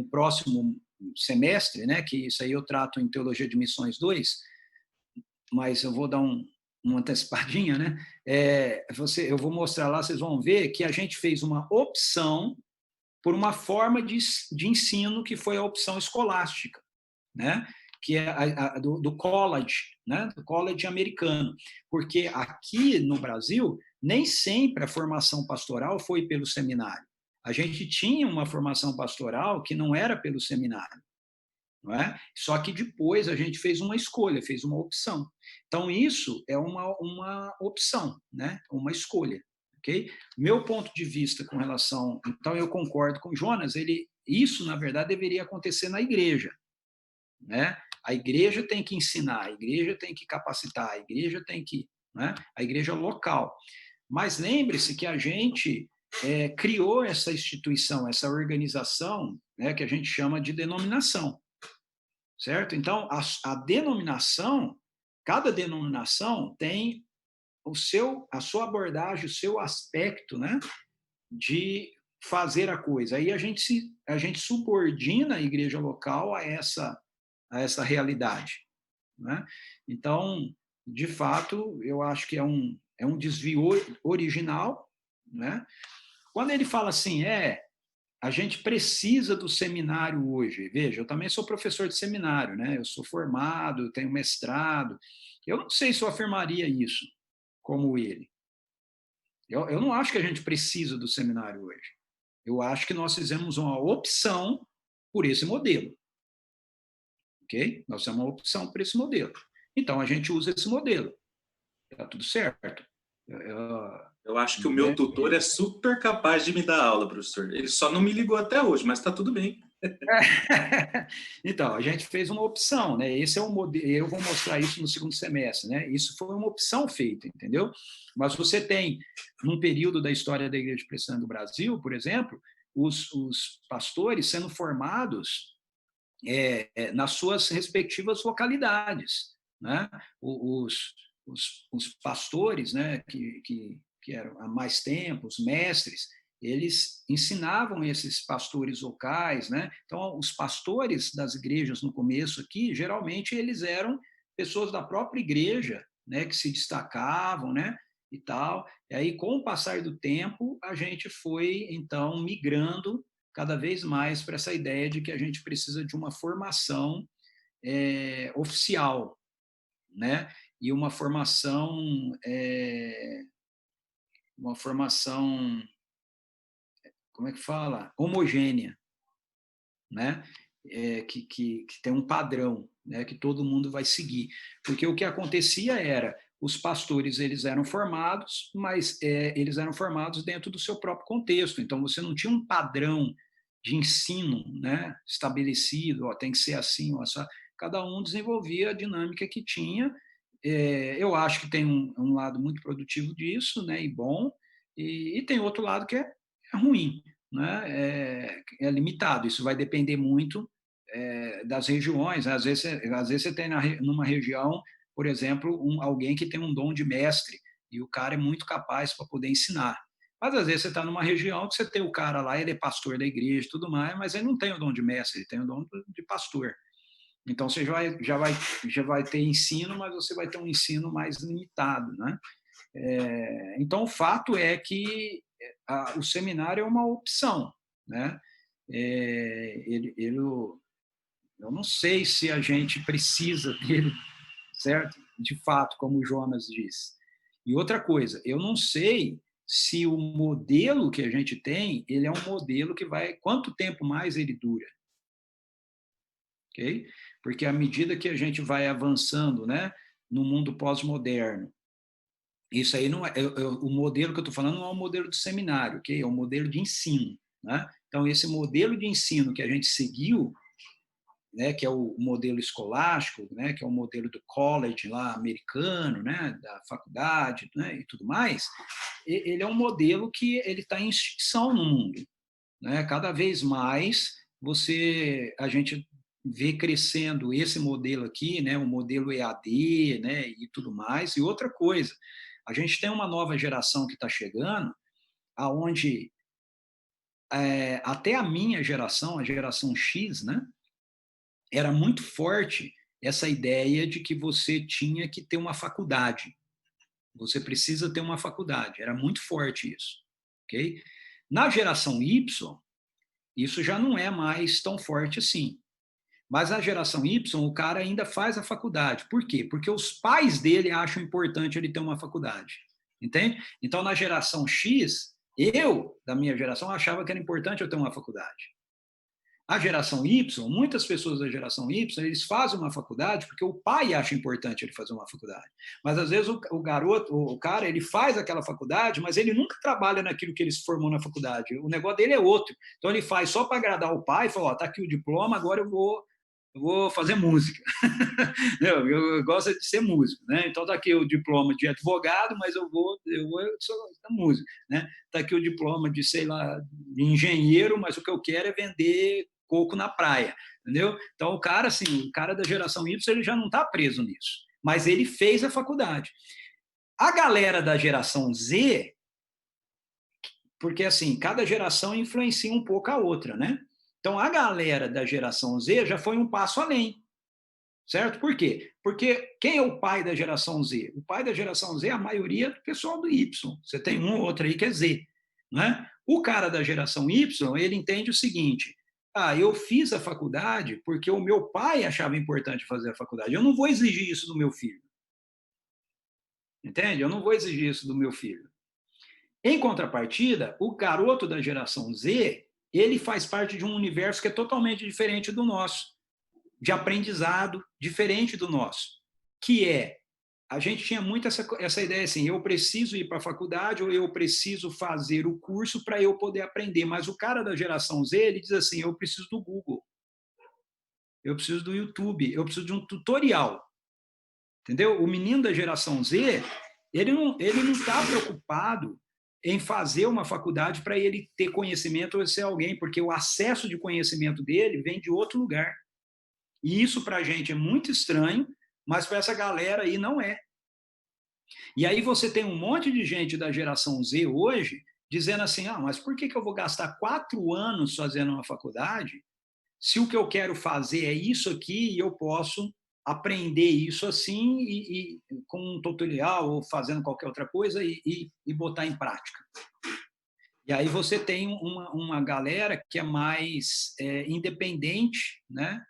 próximo semestre, né? Que isso aí eu trato em Teologia de Missões 2, mas eu vou dar uma antecipadinha, né? Eu vou mostrar lá, vocês vão ver que a gente fez uma opção por uma forma de ensino que foi a opção escolástica, né? Que é do college, né? Do college americano. Porque aqui no Brasil, nem sempre a formação pastoral foi pelo seminário. A gente tinha uma formação pastoral que não era pelo seminário. não é? Só que depois a gente fez uma escolha, fez uma opção. Então, isso é uma opção, né? Uma escolha, ok? Meu ponto de vista com relação... Então, eu concordo com o Jonas, isso, na verdade, deveria acontecer na igreja, né? A igreja tem que ensinar, a igreja tem que capacitar, a igreja tem que... Né? A igreja local. Mas lembre-se que a gente criou essa instituição, essa organização, né, que a gente chama de denominação, certo? Então, a denominação, cada denominação tem a sua abordagem, o seu aspecto, né, de fazer a coisa. Aí a gente subordina a igreja local a essa realidade, né? Então, de fato, eu acho que é um desvio original, né? Quando ele fala assim, a gente precisa do seminário hoje. Veja, eu também sou professor de seminário, né? Eu sou formado, tenho mestrado. Eu não sei se eu afirmaria isso como ele. Eu não acho que a gente precisa do seminário hoje. Eu acho que nós fizemos uma opção por esse modelo. Ok? Nós fizemos uma opção por esse modelo. Então, a gente usa esse modelo. Está tudo certo. Eu acho que o meu tutor é super capaz de me dar aula, professor. Ele só não me ligou até hoje, mas está tudo bem. Então, a gente fez uma opção, né? Esse é um modelo, eu vou mostrar isso no segundo semestre, né? Isso foi uma opção feita, entendeu? Mas você tem, num período da história da Igreja Presbiteriana do Brasil, por exemplo, os pastores sendo formados nas suas respectivas localidades, né? Os pastores, né, que eram há mais tempo, os mestres, eles ensinavam esses pastores locais, né? Então, os pastores das igrejas no começo aqui, geralmente eles eram pessoas da própria igreja, né, que se destacavam, né, e tal. E aí, com o passar do tempo, a gente foi, então, migrando cada vez mais para essa ideia de que a gente precisa de uma formação oficial, né? E uma formação como é que fala? Homogênea, né? Que tem um padrão, né? Que todo mundo vai seguir. Porque o que acontecia era, os pastores eles eram formados, mas eles eram formados dentro do seu próprio contexto. Então, você não tinha um padrão de ensino, né, estabelecido, tem que ser assim, cada um desenvolvia a dinâmica que tinha. Eu acho que tem um lado muito produtivo disso, né, e bom, e tem outro lado que é ruim, né, é limitado. Isso vai depender muito das regiões. Às vezes você tem numa região, por exemplo, alguém que tem um dom de mestre, e o cara é muito capaz para poder ensinar. Mas às vezes você está numa região que você tem o cara lá, ele é pastor da igreja e tudo mais, mas ele não tem o dom de mestre, ele tem o dom de pastor. Então você já vai ter ensino, mas você vai ter um ensino mais limitado, né? Então o fato é que o seminário é uma opção, né? Eu não sei se a gente precisa dele, certo? De fato, como o Jonas disse. E outra coisa, eu não sei se o modelo que a gente tem, ele é um modelo que vai... Quanto tempo mais ele dura? Ok? Porque à medida que a gente vai avançando, né, no mundo pós-moderno, isso aí não é... o modelo que eu estou falando não é o modelo de seminário, ok? É o modelo de ensino, né? Então, esse modelo de ensino que a gente seguiu, né, que é o modelo escolástico, né, que é o modelo do college lá americano, né, da faculdade, né, e tudo mais, ele é um modelo que ele está em extinção no mundo, né? Cada vez mais a gente vê crescendo esse modelo aqui, né, o modelo EAD, né, e tudo mais. E outra coisa, a gente tem uma nova geração que está chegando, aonde até a minha geração, a geração X, né, era muito forte essa ideia de que você tinha que ter uma faculdade. Você precisa ter uma faculdade. Era muito forte isso. Okay? Na geração Y, isso já não é mais tão forte assim. Mas na geração Y, o cara ainda faz a faculdade. Por quê? Porque os pais dele acham importante ele ter uma faculdade. Entende? Então, na geração X, da minha geração, achava que era importante eu ter uma faculdade. A geração Y, muitas pessoas da geração Y, eles fazem uma faculdade porque o pai acha importante ele fazer uma faculdade. Mas, às vezes, o garoto, o cara, ele faz aquela faculdade, mas ele nunca trabalha naquilo que ele se formou na faculdade. O negócio dele é outro. Então, ele faz só para agradar o pai, fala, ó, tá aqui o diploma, agora eu vou fazer música. eu gosto de ser músico, né? Então tá aqui o diploma de advogado, mas eu sou músico, né? Tá aqui o diploma de, sei lá, de engenheiro, mas o que eu quero é vender coco na praia, entendeu? Então o cara, assim, o cara da geração Y, ele já não está preso nisso, mas ele fez a faculdade. A galera da geração Z, porque assim, cada geração influencia um pouco a outra, né? Então a galera da geração Z já foi um passo além. Certo? Por quê? Porque quem é o pai da geração Z? O pai da geração Z é a maioria do pessoal do Y. Você tem um ou outro aí que é Z. Né? O cara da geração Y, ele entende o seguinte, eu fiz a faculdade porque o meu pai achava importante fazer a faculdade. Eu não vou exigir isso do meu filho. Entende? Eu não vou exigir isso do meu filho. Em contrapartida, o garoto da geração Z, ele faz parte de um universo que é totalmente diferente do nosso, de aprendizado diferente do nosso, que é, a gente tinha muito essa ideia assim, eu preciso ir para a faculdade ou eu preciso fazer o curso para eu poder aprender, mas o cara da geração Z, ele diz assim, eu preciso do Google, eu preciso do YouTube, eu preciso de um tutorial, entendeu? O menino da geração Z, ele não está preocupado em fazer uma faculdade para ele ter conhecimento ou ser alguém, porque o acesso de conhecimento dele vem de outro lugar. E isso para a gente é muito estranho, mas para essa galera aí não é. E aí você tem um monte de gente da geração Z hoje dizendo assim, mas por que eu vou gastar 4 anos fazendo uma faculdade se o que eu quero fazer é isso aqui e eu posso aprender isso assim e com um tutorial ou fazendo qualquer outra coisa e botar em prática. E aí você tem uma galera que é mais independente, né?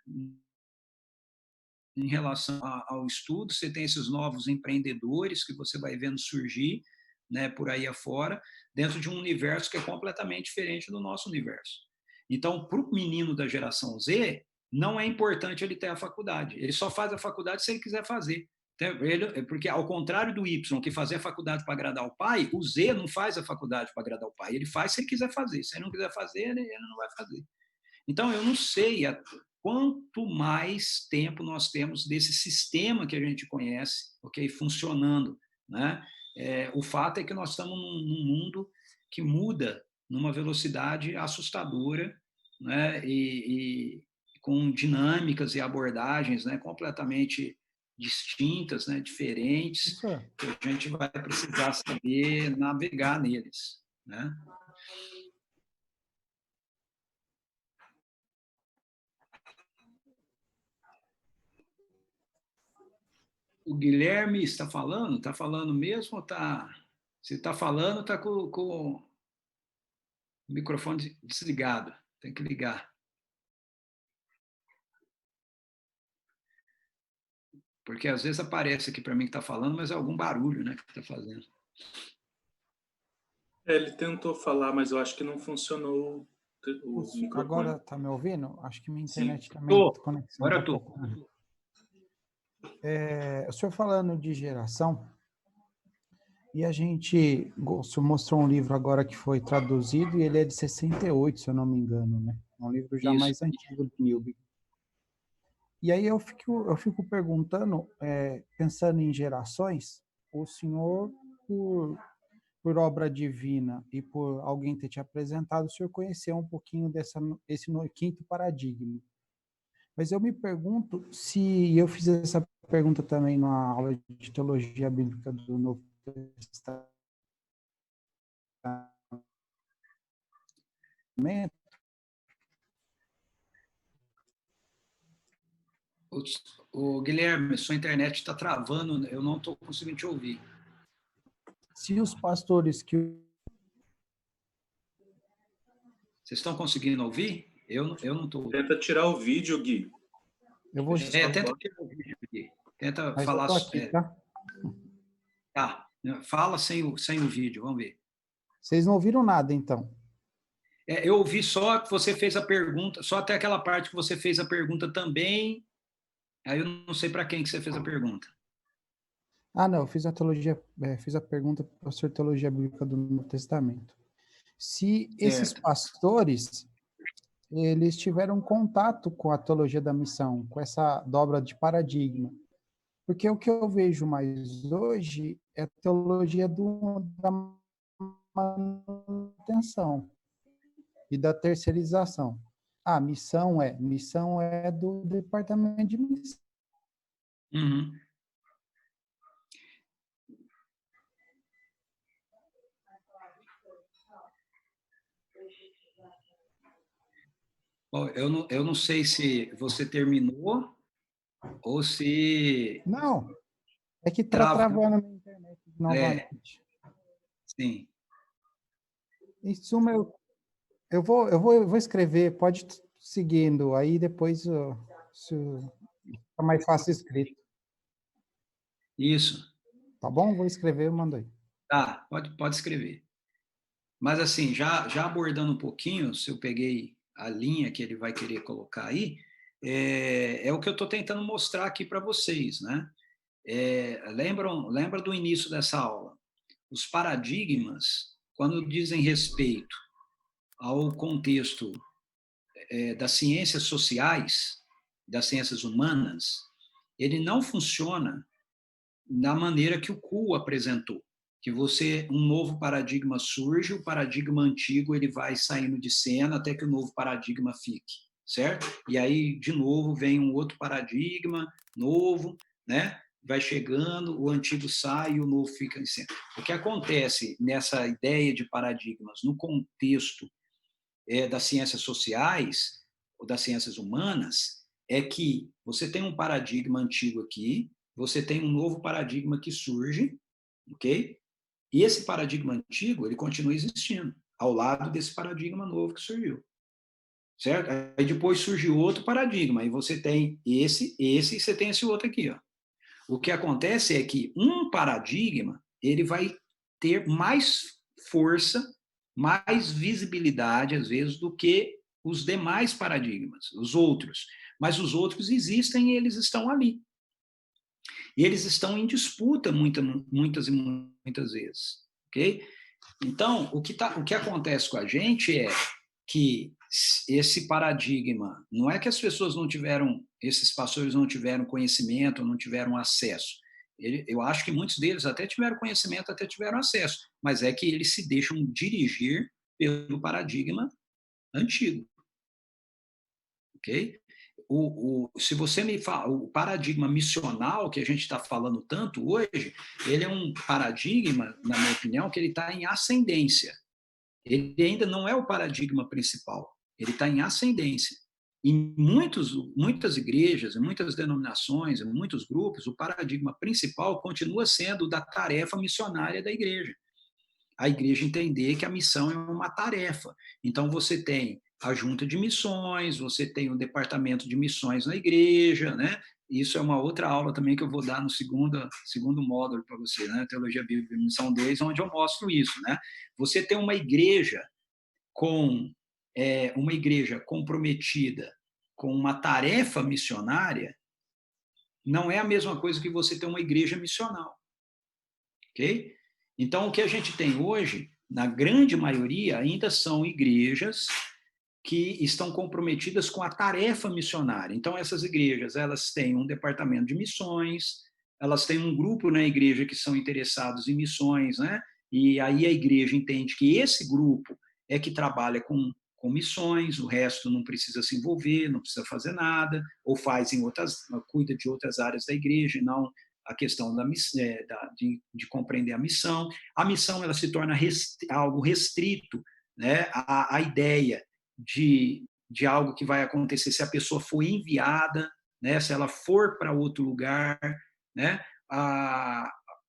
Em relação ao estudo, você tem esses novos empreendedores que você vai vendo surgir, né, por aí afora, dentro de um universo que é completamente diferente do nosso universo. Então, para o menino da geração Z, não é importante ele ter a faculdade. Ele só faz a faculdade se ele quiser fazer. Porque, ao contrário do Y, que fazia a faculdade para agradar o pai, o Z não faz a faculdade para agradar o pai. Ele faz se ele quiser fazer. Se ele não quiser fazer, ele não vai fazer. Então, eu não sei quanto mais tempo nós temos desse sistema que a gente conhece, ok, funcionando, né? O fato é que nós estamos num mundo que muda numa velocidade assustadora, né? E com dinâmicas e abordagens, né, completamente distintas, né, diferentes, que a gente vai precisar saber navegar neles, né? O Guilherme está falando? Está falando mesmo ou está... Se está falando, está com o microfone desligado. Tem que ligar. Porque às vezes aparece aqui para mim que está falando, mas é algum barulho, né, que está fazendo. Ele tentou falar, mas eu acho que não funcionou o microfone. Agora está me ouvindo? Acho que minha internet também... Conexão agora estou. O senhor falando de geração, e a gente mostrou um livro agora que foi traduzido, e ele é de 68, se eu não me engano, né? É um livro já mais antigo do Newby. E aí eu fico perguntando, pensando em gerações, o senhor, por obra divina e por alguém ter te apresentado, o senhor conheceu um pouquinho esse quinto paradigma. Mas eu me pergunto se eu fiz essa pergunta também na aula de teologia bíblica do Novo Testamento. O Guilherme, sua internet está travando, eu não estou conseguindo te ouvir. Se os pastores que... Vocês estão conseguindo ouvir? Eu não estou. Tenta tirar o vídeo, Gui. Eu vou... tenta tirar o vídeo, Gui. Tenta mas falar... eu tô aqui, tá? Tá, fala sem o vídeo, vamos ver. Vocês não ouviram nada, então? Eu ouvi só que você fez a pergunta, só até aquela parte que você fez a pergunta também. Aí eu não sei para quem que você fez a pergunta. Ah, não, eu fiz a teologia, fiz a pergunta para o professor de teologia bíblica do Novo Testamento. Se esses Certo. pastores, eles tiveram contato com a teologia da missão, com essa dobra de paradigma. Porque o que eu vejo mais hoje é a teologia da manutenção e da terceirização. A missão é do departamento de missão. Uhum. Bom, eu não sei se você terminou ou se Não, é que está travou. travando na internet novamente. Sim. Em suma, eu vou escrever, pode ir seguindo, aí depois fica mais fácil escrito. Isso. Tá bom? Vou escrever, eu mando aí. Tá, pode escrever. Mas, assim, já abordando um pouquinho, se eu peguei a linha que ele vai querer colocar aí, é o que eu estou tentando mostrar aqui para vocês, né? Lembra do início dessa aula? Os paradigmas, quando dizem respeito ao contexto das ciências sociais, das ciências humanas, ele não funciona da maneira que o Kuhl apresentou, que um novo paradigma surge, o paradigma antigo ele vai saindo de cena até que o novo paradigma fique, certo? E aí, de novo, vem um outro paradigma novo, né? Vai chegando, o antigo sai e o novo fica em cena. O que acontece nessa ideia de paradigmas no contexto das ciências sociais ou das ciências humanas é que você tem um paradigma antigo aqui, você tem um novo paradigma que surge, ok? E esse paradigma antigo, ele continua existindo, ao lado desse paradigma novo que surgiu, certo? Aí depois surge outro paradigma, aí você tem esse e você tem esse outro aqui, ó. O que acontece é que um paradigma, ele vai ter mais força, mais visibilidade, às vezes, do que os demais paradigmas, os outros. Mas os outros existem e eles estão ali. E eles estão em disputa muitas e muitas vezes, ok? Então, o que acontece com a gente é que esse paradigma, não é que as pessoas não tiveram, esses pastores não tiveram conhecimento, não tiveram acesso. Eu acho que muitos deles até tiveram conhecimento, até tiveram acesso, mas é que eles se deixam dirigir pelo paradigma antigo, ok? Se você me fala, o paradigma missional que a gente está falando tanto hoje, ele é um paradigma, na minha opinião, que ele está em ascendência. Ele ainda não é o paradigma principal, ele está em ascendência. Em muitas igrejas, em muitas denominações, em muitos grupos, o paradigma principal continua sendo da tarefa missionária da igreja. A igreja entender que a missão é uma tarefa. Então, você tem a junta de missões, você tem o departamento de missões na igreja, né? Isso é uma outra aula também que eu vou dar no segundo módulo para você, né? Teologia Bíblica, Missão 2, onde eu mostro isso, né? Você tem uma igreja uma igreja comprometida com uma tarefa missionária, não é a mesma coisa que você ter uma igreja missional, ok? Então, o que a gente tem hoje, na grande maioria, ainda são igrejas que estão comprometidas com a tarefa missionária. Então, essas igrejas, elas têm um departamento de missões, elas têm um grupo na igreja que são interessados em missões, né? E aí a igreja entende que esse grupo é que trabalha com missões, o resto não precisa se envolver, não precisa fazer nada, ou cuida de outras áreas da igreja, não a questão de compreender a missão. A missão ela se torna algo restrito, né? A ideia de algo que vai acontecer se a pessoa for enviada, né? Se ela for para outro lugar, né?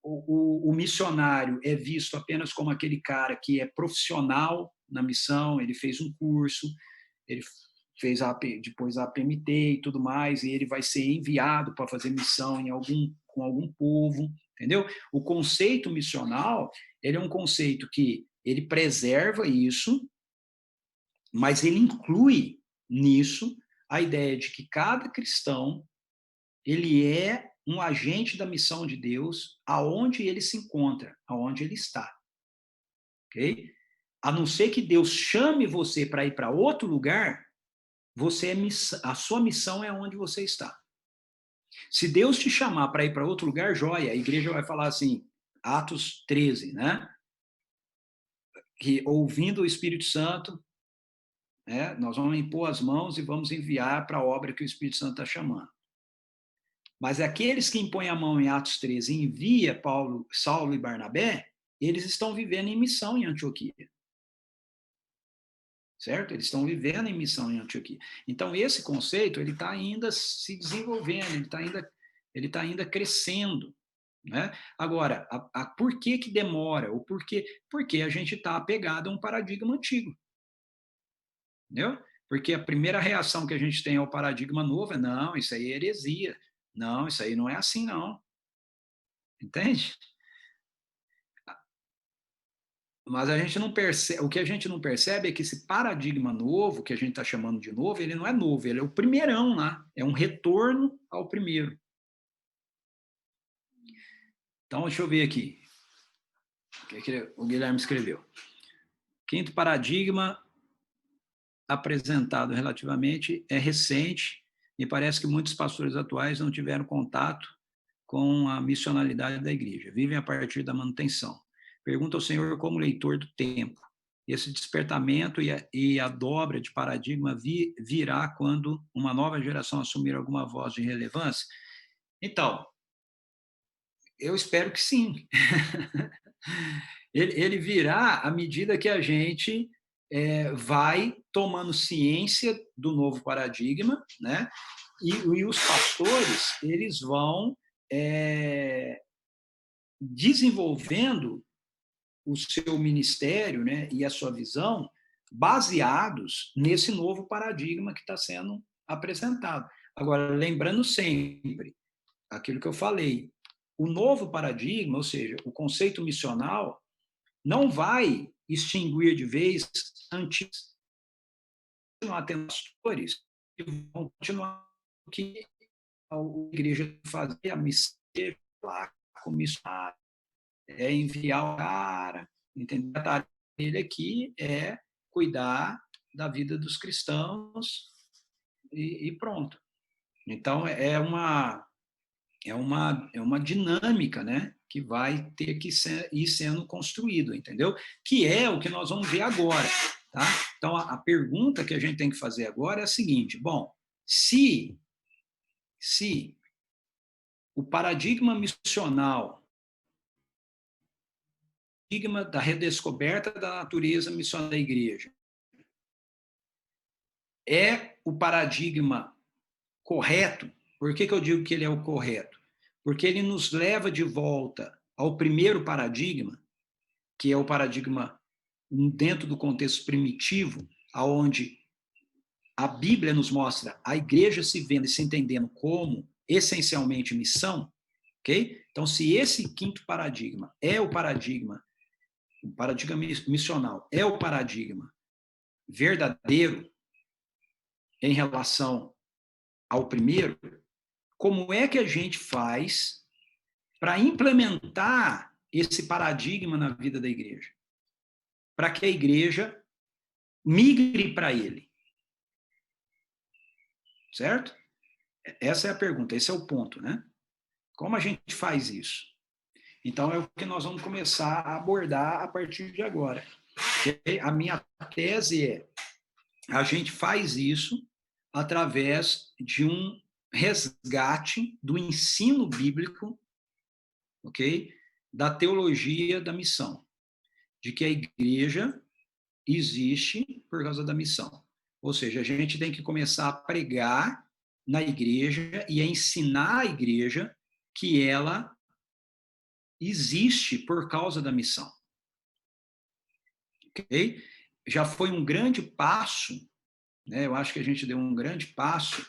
O missionário é visto apenas como aquele cara que é profissional na missão, ele fez um curso, ele fez depois a APMT e tudo mais, e ele vai ser enviado para fazer missão com algum povo, entendeu? O conceito missional, ele é um conceito que ele preserva isso, Mas ele inclui nisso a ideia de que cada cristão ele é um agente da missão de Deus aonde ele se encontra, aonde ele está. Ok? A não ser que Deus chame você para ir para outro lugar, a sua missão é onde você está. Se Deus te chamar para ir para outro lugar, joia, a igreja vai falar assim, Atos 13, né? Que ouvindo o Espírito Santo, né, nós vamos impor as mãos e vamos enviar para a obra que o Espírito Santo está chamando. Mas aqueles que impõem a mão em Atos 13 e envia Saulo e Barnabé, eles estão vivendo em missão em Antioquia. Certo? Eles estão vivendo em missão em Antioquia. Então, esse conceito, ele está ainda se desenvolvendo, ele tá ainda crescendo. Né? Agora, por que demora? Ou porque a gente está apegado a um paradigma antigo. Entendeu? Porque a primeira reação que a gente tem ao paradigma novo é, não, isso aí é heresia. Não, isso aí não é assim, não. Entende? Mas a gente não percebe, o que a gente não percebe é que esse paradigma novo, que a gente está chamando de novo, ele não é novo, ele é o primeirão lá, é um retorno ao primeiro. Então, deixa eu ver aqui, o que o Guilherme escreveu. Quinto paradigma apresentado relativamente é recente, e parece que muitos pastores atuais não tiveram contato com a missionalidade da igreja, vivem a partir da manutenção. Pergunta ao Senhor como leitor do tempo. Esse despertamento e a dobra de paradigma virá quando uma nova geração assumir alguma voz de relevância? Então, eu espero que sim. Ele virá à medida que a gente vai tomando ciência do novo paradigma, né? E os pastores, eles vão desenvolvendo o seu ministério, né, e a sua visão baseados nesse novo paradigma que está sendo apresentado. Agora, lembrando sempre aquilo que eu falei, o novo paradigma, ou seja, o conceito missional, não vai extinguir de vez antigos. Continuar tendo pastores que vão continuar o que a igreja fazia, a missão lá, com missionário, enviar o cara, entendeu? A tarefa dele aqui é cuidar da vida dos cristãos e pronto. Então, é uma dinâmica, né, que vai ter que ir sendo construído, entendeu? Que é o que nós vamos ver agora, tá? Então, a pergunta que a gente tem que fazer agora é a seguinte, bom, se o paradigma missional, paradigma da redescoberta da natureza missionária da igreja, é o paradigma correto. Por que eu digo que ele é o correto? Porque ele nos leva de volta ao primeiro paradigma, que é o paradigma dentro do contexto primitivo, aonde a Bíblia nos mostra a igreja se vendo e se entendendo como essencialmente missão, ok? Então, se esse quinto paradigma é o paradigma missional, é o paradigma verdadeiro em relação ao primeiro, como é que a gente faz para implementar esse paradigma na vida da igreja? Para que a igreja migre para ele. Certo? Essa é a pergunta, esse é o ponto, né? Como a gente faz isso? Então, é o que nós vamos começar a abordar a partir de agora. A minha tese é, a gente faz isso através de um resgate do ensino bíblico, ok? Da teologia da missão, de que a igreja existe por causa da missão. Ou seja, a gente tem que começar a pregar na igreja e a ensinar a igreja que ela existe por causa da missão. Ok? Já foi um grande passo, né? Eu acho que a gente deu um grande passo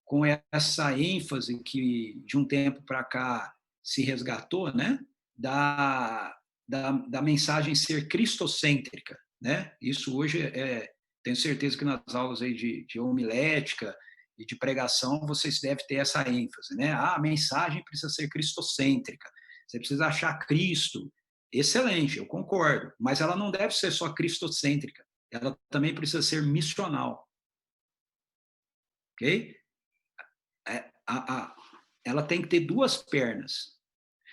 com essa ênfase que de um tempo para cá se resgatou, né? Da mensagem ser cristocêntrica, né? Isso hoje Tenho certeza que nas aulas aí de homilética e de pregação vocês devem ter essa ênfase, né? A mensagem precisa ser cristocêntrica. Você precisa achar Cristo. Excelente, eu concordo. Mas ela não deve ser só cristocêntrica. Ela também precisa ser missional. Ok? Ela tem que ter duas pernas.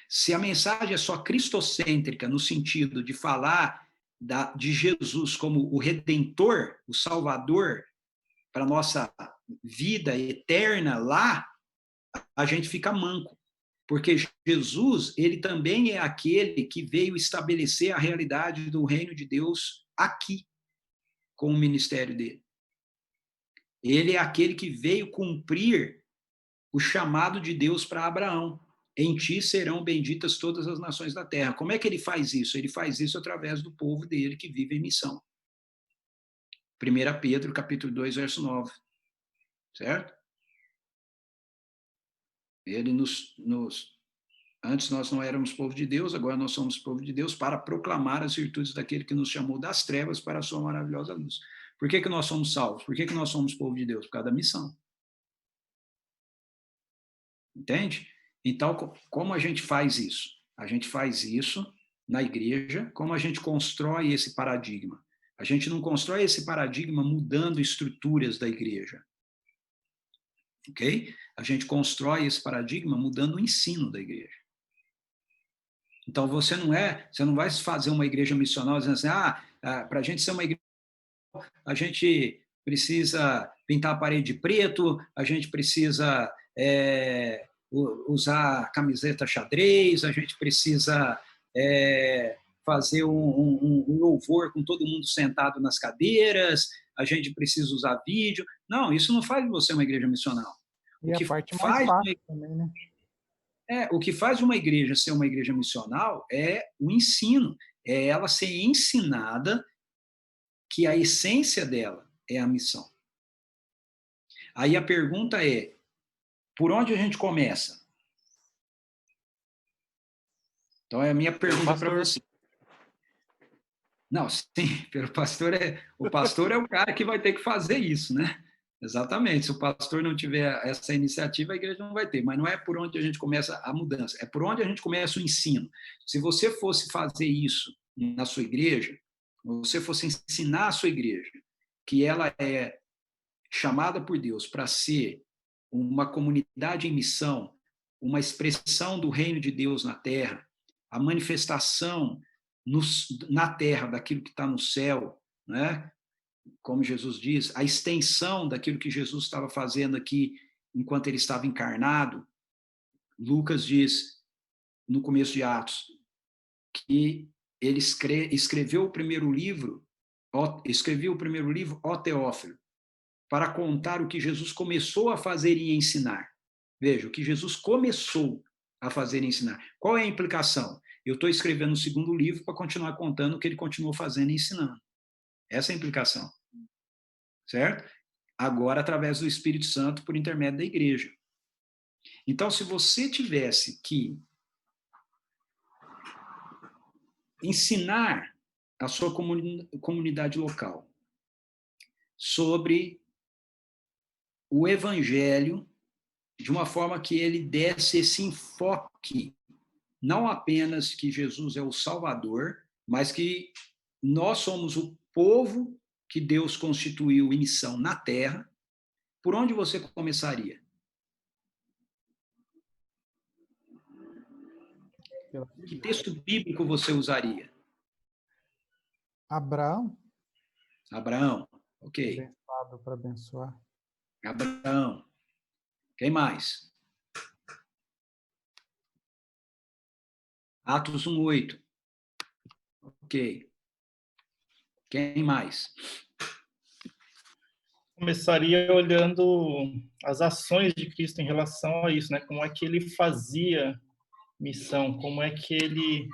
Se a mensagem é só cristocêntrica, no sentido de falar de Jesus como o Redentor, o Salvador, para a nossa vida eterna lá, a gente fica manco. Porque Jesus, ele também é aquele que veio estabelecer a realidade do reino de Deus aqui, com o ministério dele. Ele é aquele que veio cumprir o chamado de Deus para Abraão. Em ti serão benditas todas as nações da terra. Como é que ele faz isso? Ele faz isso através do povo dele que vive em missão. 1 Pedro, capítulo 2, verso 9. Certo? Ele antes nós não éramos povo de Deus, agora nós somos povo de Deus para proclamar as virtudes daquele que nos chamou das trevas para a sua maravilhosa luz. Por que nós somos salvos? Por que nós somos povo de Deus? Por causa da missão. Entende? Então, como a gente faz isso? A gente faz isso na igreja, como a gente constrói esse paradigma? A gente não constrói esse paradigma mudando estruturas da igreja. Ok? A gente constrói esse paradigma mudando o ensino da igreja. Então, você não vai fazer uma igreja missional dizendo assim, para a gente ser uma igreja, a gente precisa pintar a parede de preto, a gente precisa usar camiseta xadrez, a gente precisa fazer um louvor com todo mundo sentado nas cadeiras, a gente precisa usar vídeo. Não, isso não faz de você uma igreja missional. E a parte mais fácil também, né? O que faz uma igreja ser uma igreja missional é o ensino, é ela ser ensinada que a essência dela é a missão. Aí a pergunta é, por onde a gente começa? Então é a minha pergunta para você. Não, sim, pelo pastor o pastor é o cara que vai ter que fazer isso, né? Exatamente. Se o pastor não tiver essa iniciativa, a igreja não vai ter. Mas não é por onde a gente começa a mudança, é por onde a gente começa o ensino. Se você fosse fazer isso na sua igreja, você fosse ensinar a sua igreja que ela é chamada por Deus para ser uma comunidade em missão, uma expressão do reino de Deus na terra, a manifestação na terra daquilo que está no céu, né? Como Jesus diz, a extensão daquilo que Jesus estava fazendo aqui enquanto ele estava encarnado. Lucas diz, no começo de Atos, que ele escreveu o primeiro livro, ó Teófilo, para contar o que Jesus começou a fazer e ensinar. Veja, o que Jesus começou a fazer e ensinar. Qual é a implicação? Eu estou escrevendo o segundo livro para continuar contando o que ele continuou fazendo e ensinando. Essa é a implicação. Certo? Agora, através do Espírito Santo, por intermédio da igreja. Então, se você tivesse que ensinar a sua comunidade local sobre o evangelho de uma forma que ele desse esse enfoque, não apenas que Jesus é o Salvador, mas que nós somos o povo que Deus constituiu em missão na terra, por onde você começaria? Que texto bíblico você usaria? Abraão. Abraão, ok. Abençoado para abençoar. Abraão. Quem mais? Atos 1:8. Ok. Quem mais? Começaria olhando as ações de Cristo em relação a isso, né? Como é que ele fazia missão, como é que ele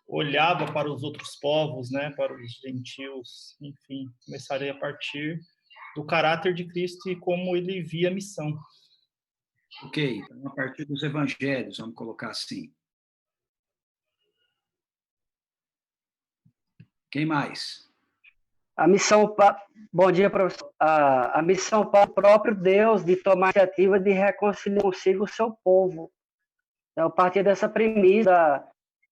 olhava para os outros povos, né? Para os gentios, enfim. Começaria a partir do caráter de Cristo e como ele via a missão. Ok, então a partir dos evangelhos, vamos colocar assim. Quem mais? A missão, bom dia, professor. A missão para o próprio Deus de tomar a iniciativa de reconciliar consigo o seu povo. Então, a partir dessa premissa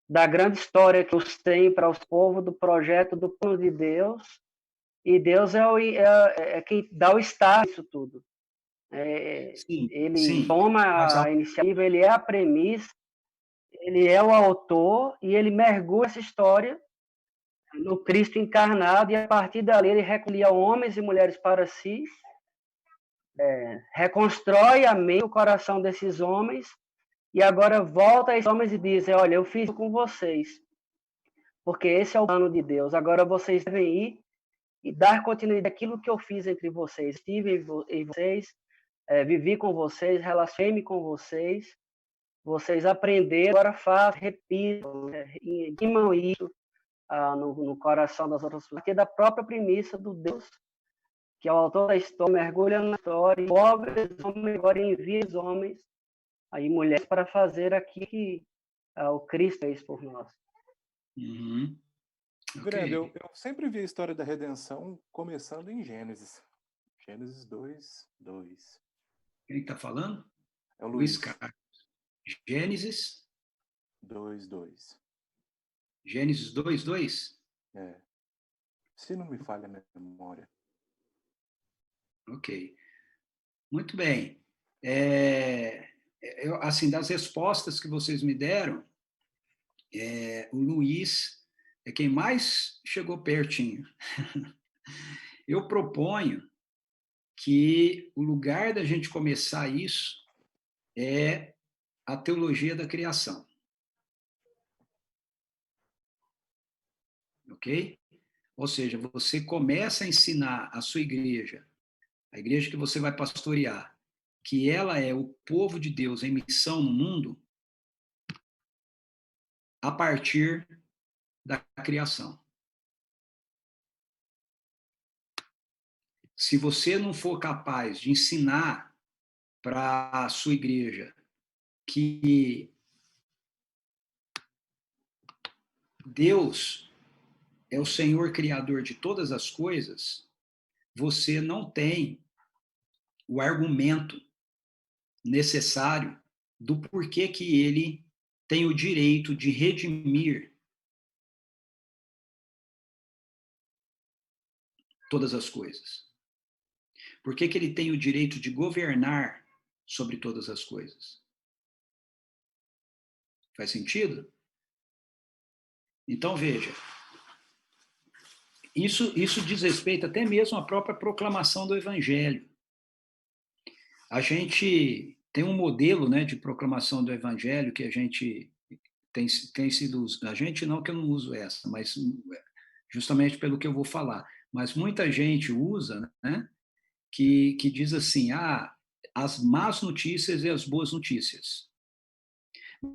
da grande história que Deus tem para os povos, do projeto, do plano de Deus, e Deus é quem dá o estado nisso tudo. Ele toma a iniciativa, ele é a premissa, ele é o autor, e ele mergulha essa história no Cristo encarnado, e a partir dali ele reconcilia homens e mulheres para si, reconstrói a mente, o coração desses homens, e agora volta a esses homens e diz, olha, eu fiz isso com vocês, porque esse é o plano de Deus, agora vocês devem ir e dar continuidade àquilo que eu fiz entre vocês, estive em vocês, vivi com vocês, relacionei-me com vocês, vocês aprenderam, agora façam, repitam, imam isso no coração das outras pessoas, a partir da própria premissa do Deus, que é o autor da história, mergulha na história, envolve os homens, agora envia os homens e mulheres para fazer aquilo que o Cristo fez por nós. Uhum. Grande, eu sempre vi a história da redenção começando em Gênesis. Gênesis 2, 2. Quem está falando? É o Luiz. Carlos. Gênesis 2, 2. Gênesis 2, 2? Se não me falha a memória. Ok. Muito bem. Assim, das respostas que vocês me deram, o Luiz é quem mais chegou pertinho. Eu proponho que o lugar da gente começar isso é a teologia da criação. Ok? Ou seja, você começa a ensinar a sua igreja, a igreja que você vai pastorear, que ela é o povo de Deus em missão no mundo, a partir da criação. Se você não for capaz de ensinar para a sua igreja que Deus é o Senhor Criador de todas as coisas, você não tem o argumento necessário do porquê que ele tem o direito de redimir todas as coisas. Por que ele tem o direito de governar sobre todas as coisas? Faz sentido? Então, veja, isso diz respeito até mesmo à própria proclamação do Evangelho. A gente tem um modelo, né, de proclamação do Evangelho que a gente tem sido... A gente não, que eu não uso essa, mas justamente pelo que eu vou falar. Mas muita gente usa, né, que diz assim, as más notícias e as boas notícias.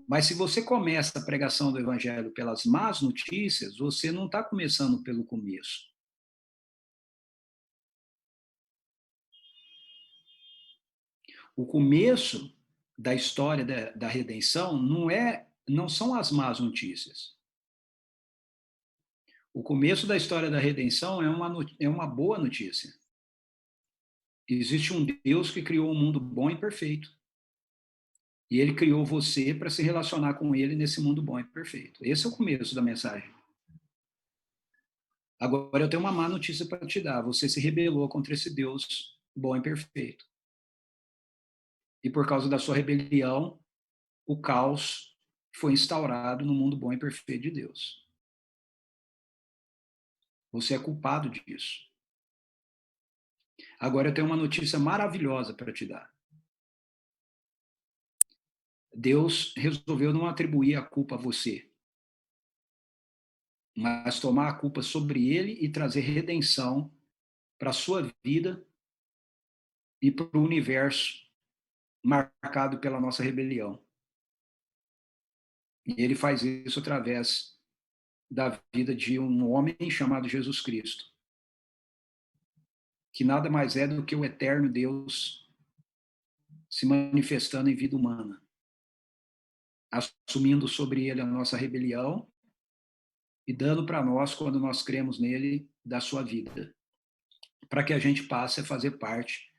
Mas se você começa a pregação do Evangelho pelas más notícias, você não está começando pelo começo. O começo da história da redenção não são as más notícias. O começo da história da redenção é uma boa notícia. Existe um Deus que criou um mundo bom e perfeito. E ele criou você para se relacionar com ele nesse mundo bom e perfeito. Esse é o começo da mensagem. Agora eu tenho uma má notícia para te dar. Você se rebelou contra esse Deus bom e perfeito. E por causa da sua rebelião, o caos foi instaurado no mundo bom e perfeito de Deus. Você é culpado disso. Agora eu tenho uma notícia maravilhosa para te dar. Deus resolveu não atribuir a culpa a você, mas tomar a culpa sobre ele e trazer redenção para a sua vida e para o universo marcado pela nossa rebelião. E ele faz isso através da vida de um homem chamado Jesus Cristo, que nada mais é do que o eterno Deus se manifestando em vida humana, assumindo sobre ele a nossa rebelião e dando para nós, quando nós cremos nele, da sua vida, para que a gente passe a fazer parte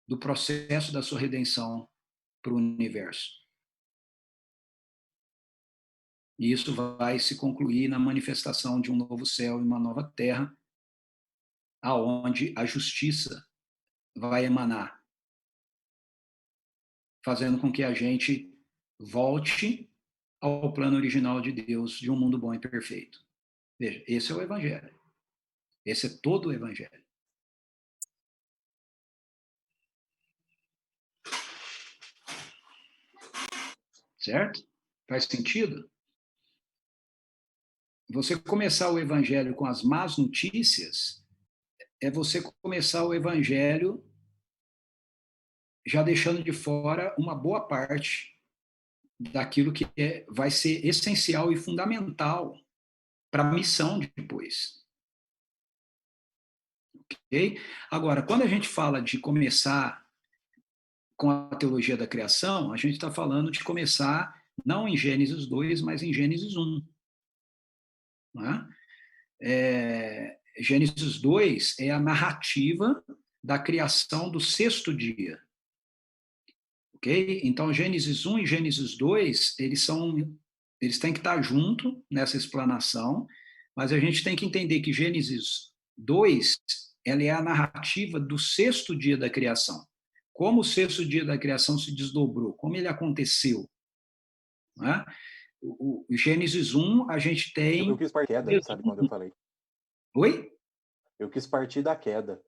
do processo da sua redenção para o universo. E isso vai se concluir na manifestação de um novo céu e uma nova terra, aonde a justiça vai emanar, fazendo com que a gente volte ao plano original de Deus, de um mundo bom e perfeito. Veja, esse é o Evangelho. Esse é todo o Evangelho. Certo? Faz sentido? Você começar o Evangelho com as más notícias é você começar o Evangelho já deixando de fora uma boa parte daquilo que vai ser essencial e fundamental para a missão de depois. Ok? Agora, quando a gente fala de começar com a teologia da criação, a gente está falando de começar não em Gênesis 2, mas em Gênesis 1. Não é? Gênesis 2 é a narrativa da criação do sexto dia. Ok? Então, Gênesis 1 e Gênesis 2, eles têm que estar juntos nessa explanação, mas a gente tem que entender que Gênesis 2, ela é a narrativa do sexto dia da criação. Como o sexto dia da criação se desdobrou, como ele aconteceu. Não é? O Gênesis 1, a gente tem... Eu quis partir da queda, sabe quando eu falei? Oi? Eu quis partir da queda,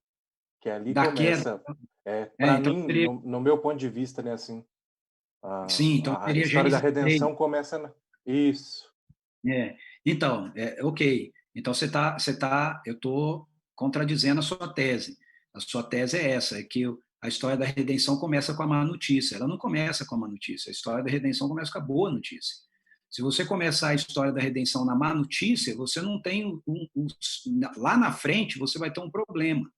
que ali Da começa... queda. Para então, mim, seria... no meu ponto de vista, né, assim, Sim, então a seria história da Gênesis 3. redenção começa... Isso. Então, ok. Então, eu estou contradizendo a sua tese. A sua tese é essa, é que a história da redenção começa com a má notícia. Ela não começa com a má notícia. A história da redenção começa com a boa notícia. Se você começar a história da redenção na má notícia, você não tem... lá na frente, você vai ter um problema.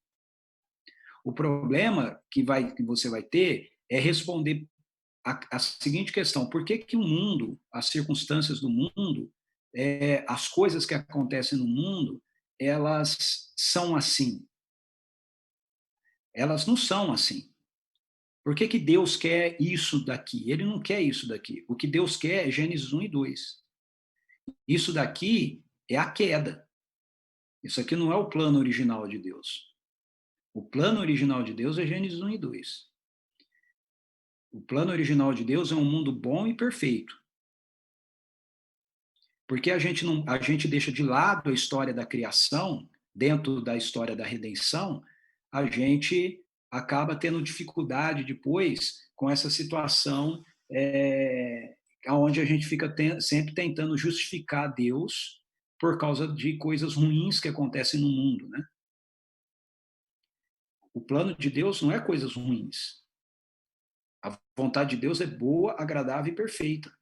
O problema que você vai ter é responder a seguinte questão: por que o mundo, as circunstâncias do mundo, as coisas que acontecem no mundo, elas são assim? Elas não são assim. Por que Deus quer isso daqui? Ele não quer isso daqui. O que Deus quer é Gênesis 1 e 2. Isso daqui é a queda. Isso aqui não é o plano original de Deus. O plano original de Deus é Gênesis 1 e 2. O plano original de Deus é um mundo bom e perfeito. Porque a gente deixa de lado a história da criação, dentro da história da redenção, a gente acaba tendo dificuldade depois com essa situação onde a gente fica sempre tentando justificar Deus por causa de coisas ruins que acontecem no mundo, né? O plano de Deus não é coisas ruins. A vontade de Deus é boa, agradável e perfeita.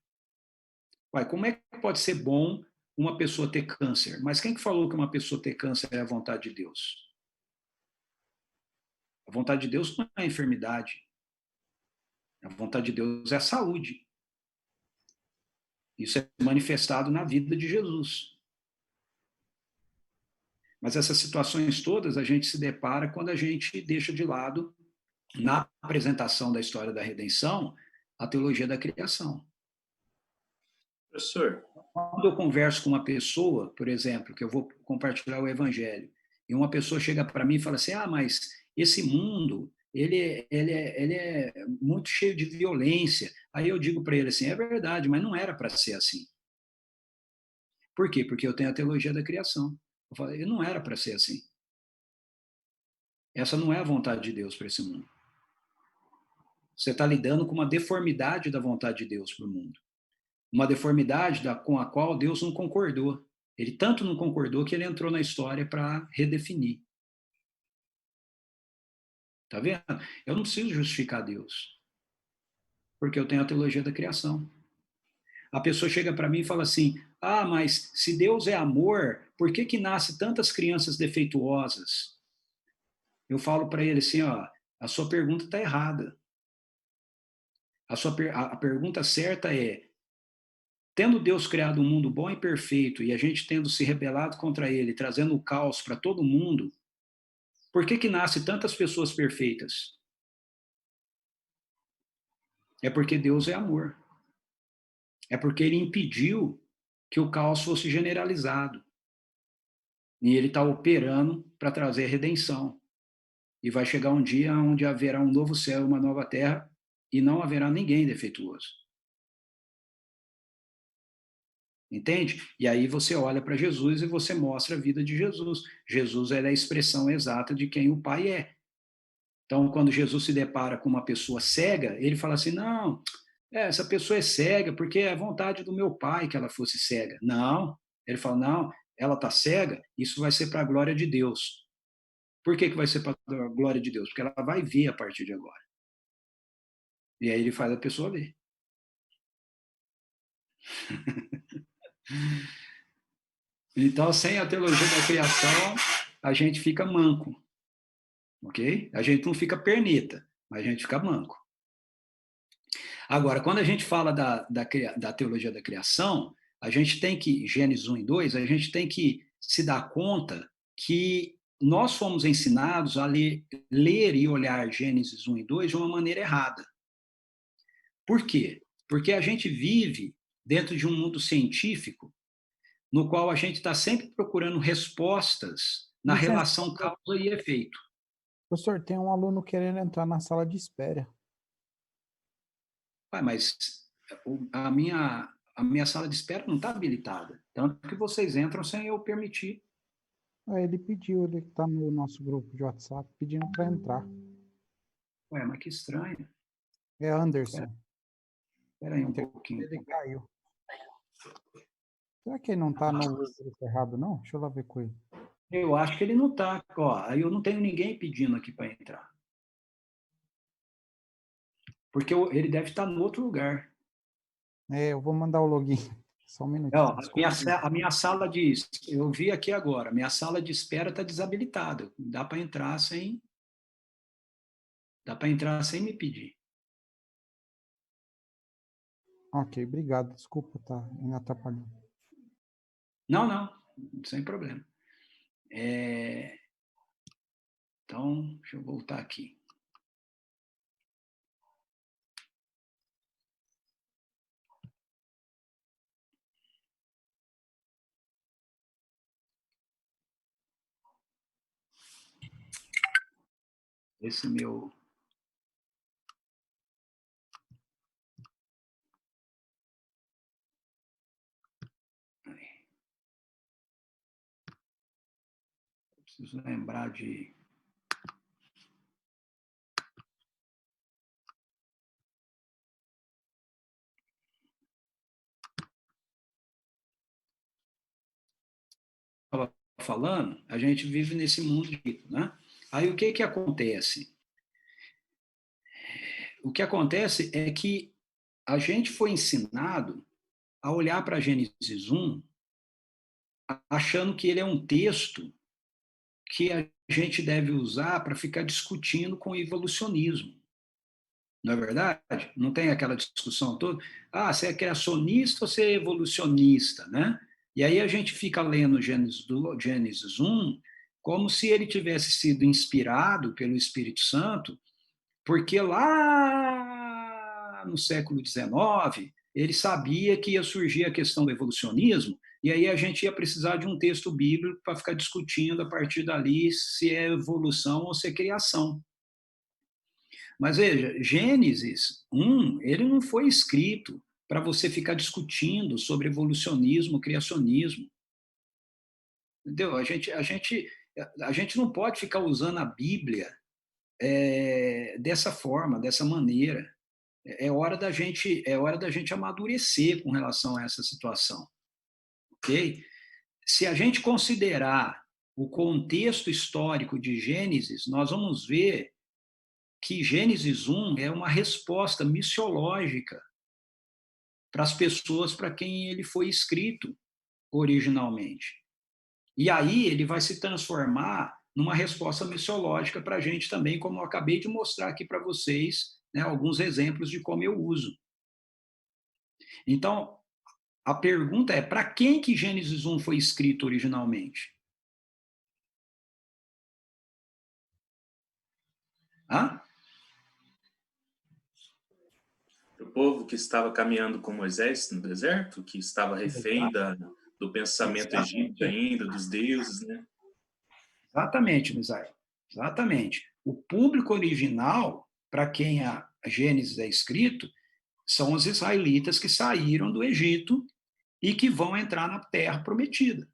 Uai, como é que pode ser bom uma pessoa ter câncer? Mas quem que falou que uma pessoa ter câncer é a vontade de Deus? A vontade de Deus não é a enfermidade. A vontade de Deus é a saúde. Isso é manifestado na vida de Jesus. Mas essas situações todas a gente se depara quando a gente deixa de lado, na apresentação da história da redenção, a teologia da criação. Professor. Quando eu converso com uma pessoa, por exemplo, que eu vou compartilhar o evangelho, e uma pessoa chega para mim e fala assim: mas esse mundo, ele é muito cheio de violência. Aí eu digo para ele assim: é verdade, mas não era para ser assim. Por quê? Porque eu tenho a teologia da criação. Eu falei, não era para ser assim. Essa não é a vontade de Deus para esse mundo. Você está lidando com uma deformidade da vontade de Deus para o mundo. Uma deformidade com a qual Deus não concordou. Ele tanto não concordou que ele entrou na história para redefinir. Tá vendo? Eu não preciso justificar Deus, porque eu tenho a teologia da criação. A pessoa chega para mim e fala assim: mas se Deus é amor, por que nasce tantas crianças defeituosas? Eu falo para ele assim: a sua pergunta está errada. A pergunta certa é: tendo Deus criado um mundo bom e perfeito, e a gente tendo se rebelado contra ele, trazendo o caos para todo mundo, por que nasce tantas pessoas perfeitas? É porque Deus é amor. É porque ele impediu que o caos fosse generalizado. E ele está operando para trazer redenção. E vai chegar um dia onde haverá um novo céu e uma nova terra, e não haverá ninguém defeituoso. Entende? E aí você olha para Jesus e você mostra a vida de Jesus. Jesus é a expressão exata de quem o Pai é. Então, quando Jesus se depara com uma pessoa cega, ele fala assim, não, essa pessoa é cega porque é vontade do meu Pai que ela fosse cega. Não, ele fala, não, ela está cega, isso vai ser para a glória de Deus. Por que vai ser para a glória de Deus? Porque ela vai ver a partir de agora. E aí ele faz a pessoa ver. Então, sem a teologia da criação, a gente fica manco. Ok? A gente não fica perneta, mas a gente fica manco. Agora, quando a gente fala da teologia da criação, a gente tem que, Gênesis 1 e 2, a gente tem que se dar conta que nós fomos ensinados a ler e olhar Gênesis 1 e 2 de uma maneira errada. Por quê? Porque a gente vive dentro de um mundo científico no qual a gente está sempre procurando respostas na relação causa e efeito. Professor, tem um aluno querendo entrar na sala de espera. Mas a minha sala de espera não está habilitada. Tanto que vocês entram sem eu permitir. Ele pediu, ele está no nosso grupo de WhatsApp, pedindo para entrar. Ué, mas que estranho. É Anderson. Espera aí um pouquinho. Ele caiu. Será que ele não está no grupo errado, não? Deixa eu lá ver com ele. Eu acho que ele não está. Aí eu não tenho ninguém pedindo aqui para entrar. Porque ele deve estar no outro lugar. Eu vou mandar o login. Só um minutinho. A minha sala eu vi aqui agora, minha sala de espera está desabilitada. Dá para entrar sem me pedir. Ok, obrigado. Desculpa, tá me atrapalhando. Não, sem problema. Então, deixa eu voltar aqui. Esse meu... Preciso lembrar de... Estava falando, a gente vive nesse mundo, né? Aí o que acontece? O que acontece é que a gente foi ensinado a olhar para Gênesis 1 achando que ele é um texto que a gente deve usar para ficar discutindo com o evolucionismo. Não é verdade? Não tem aquela discussão toda? Você é criacionista ou você é evolucionista, né? E aí a gente fica lendo Gênesis 1 como se ele tivesse sido inspirado pelo Espírito Santo, porque lá no século XIX ele sabia que ia surgir a questão do evolucionismo, e aí a gente ia precisar de um texto bíblico para ficar discutindo a partir dali se é evolução ou se é criação. Mas veja, Gênesis 1, ele não foi escrito para você ficar discutindo sobre evolucionismo, criacionismo. Entendeu? A gente não pode ficar usando a Bíblia dessa forma, dessa maneira. É hora da gente amadurecer com relação a essa situação. Ok? Se a gente considerar o contexto histórico de Gênesis, nós vamos ver que Gênesis 1 é uma resposta missiológica para as pessoas para quem ele foi escrito originalmente. E aí ele vai se transformar numa resposta missiológica para a gente também, como eu acabei de mostrar aqui para vocês, né, alguns exemplos de como eu uso. Então, a pergunta é, para quem que Gênesis 1 foi escrito originalmente? Hã? O povo que estava caminhando com Moisés no deserto, que estava refém do pensamento egípcio ainda, dos deuses, né? Exatamente, Misael. Exatamente. O público original, para quem a Gênesis é escrito, são os israelitas que saíram do Egito e que vão entrar na Terra Prometida,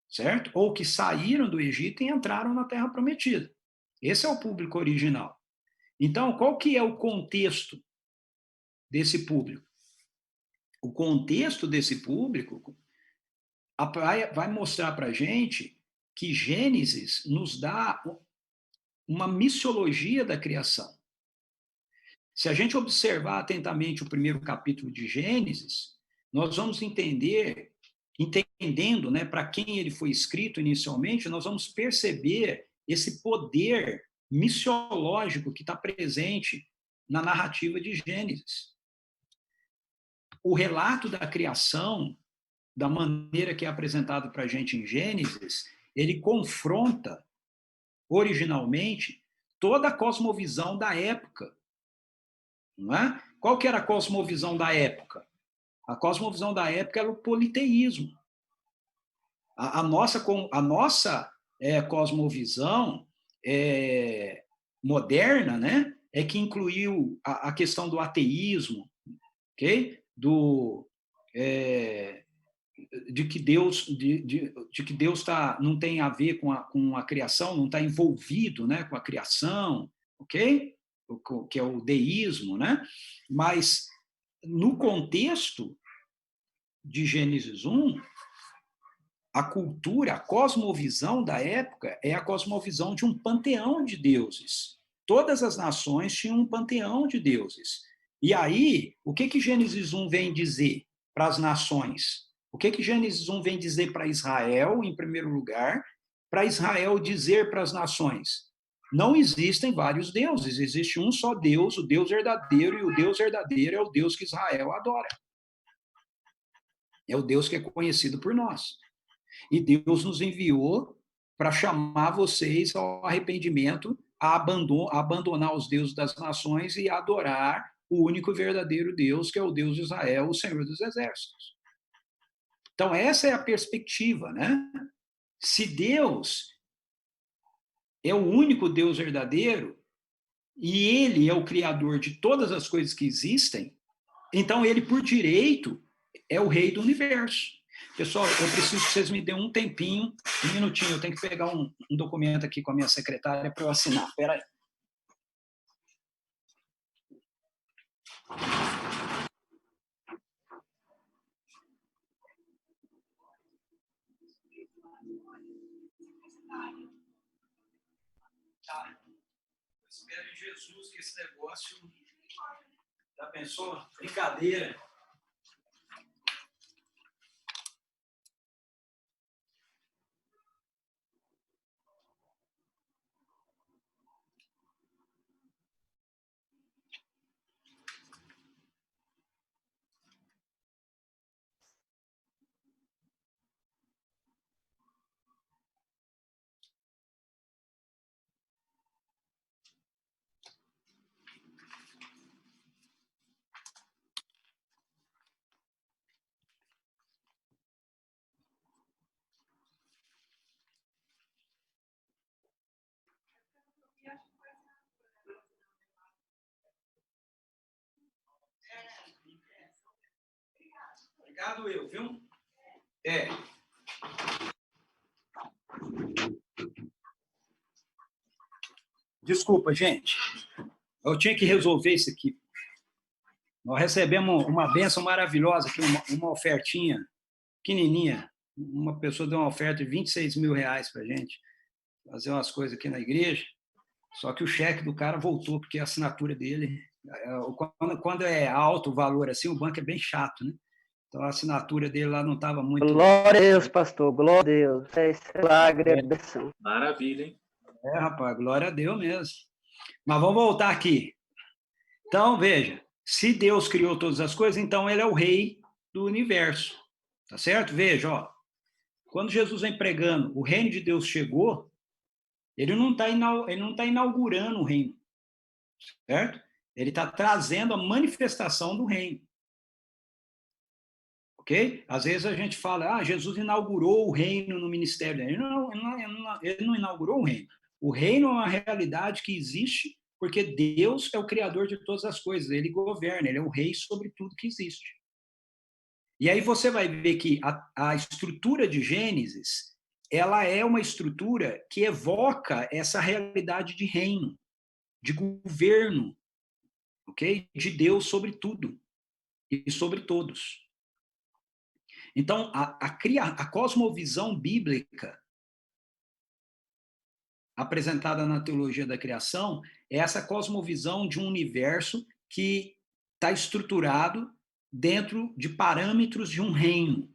certo? Ou que saíram do Egito e entraram na Terra Prometida. Esse é o público original. Então, qual que é o contexto desse público? O contexto desse público vai mostrar para a gente que Gênesis nos dá uma missiologia da criação. Se a gente observar atentamente o primeiro capítulo de Gênesis, nós vamos entendendo, né, para quem ele foi escrito inicialmente, nós vamos perceber esse poder missiológico que está presente na narrativa de Gênesis. O relato da criação, da maneira que é apresentado para a gente em Gênesis, ele confronta, originalmente, toda a cosmovisão da época. Não é? Qual que era a cosmovisão da época? A cosmovisão da época era o politeísmo. A nossa cosmovisão moderna, né, é que incluiu a questão do ateísmo, okay? De que Deus não tem a ver com a criação, não está envolvido, né, com a criação, ok? Que é o deísmo, né? Mas no contexto de Gênesis 1, a cultura, a cosmovisão da época é a cosmovisão de um panteão de deuses. Todas as nações tinham um panteão de deuses. E aí, o que Gênesis 1 vem dizer para as nações? O que Gênesis 1 vem dizer para Israel, em primeiro lugar? Para Israel dizer para as nações: não existem vários deuses, existe um só Deus, o Deus verdadeiro, e o Deus verdadeiro é o Deus que Israel adora. É o Deus que é conhecido por nós. E Deus nos enviou para chamar vocês ao arrependimento, a abandonar os deuses das nações e adorar o único e verdadeiro Deus, que é o Deus de Israel, o Senhor dos Exércitos. Então, essa é a perspectiva, né? Se Deus é o único Deus verdadeiro e ele é o criador de todas as coisas que existem, então ele, por direito, é o rei do universo. Pessoal, eu preciso que vocês me dêem um tempinho, um minutinho, eu tenho que pegar um documento aqui com a minha secretária para eu assinar. Espera aí. Tá. Eu espero em Jesus que esse negócio... Já pensou? Brincadeira. Obrigado, eu, viu? Desculpa, gente. Eu tinha que resolver isso aqui. Nós recebemos uma bênção maravilhosa aqui, uma ofertinha pequenininha. Uma pessoa deu uma oferta de 26 mil reais para a gente fazer umas coisas aqui na igreja. Só que o cheque do cara voltou, porque a assinatura dele... Quando é alto o valor assim, o banco é bem chato, né? Então a assinatura dele lá não estava muito... Glória a Deus, pastor, glória a Deus. É milagre, é bênção. Maravilha, hein? Rapaz, glória a Deus mesmo. Mas vamos voltar aqui. Então, veja, se Deus criou todas as coisas, então ele é o rei do universo, tá certo? Veja, ó, quando Jesus vem pregando, o reino de Deus chegou, ele não está inaugurando o reino, certo? Ele está trazendo a manifestação do reino. Ok? Às vezes a gente fala, Jesus inaugurou o reino no ministério. Ele não inaugurou o reino. O reino é uma realidade que existe porque Deus é o criador de todas as coisas. Ele governa, ele é o rei sobre tudo que existe. E aí você vai ver que a estrutura de Gênesis, ela é uma estrutura que evoca essa realidade de reino, de governo, ok? De Deus sobre tudo e sobre todos. Então, a cosmovisão bíblica apresentada na teologia da criação é essa cosmovisão de um universo que está estruturado dentro de parâmetros de um reino,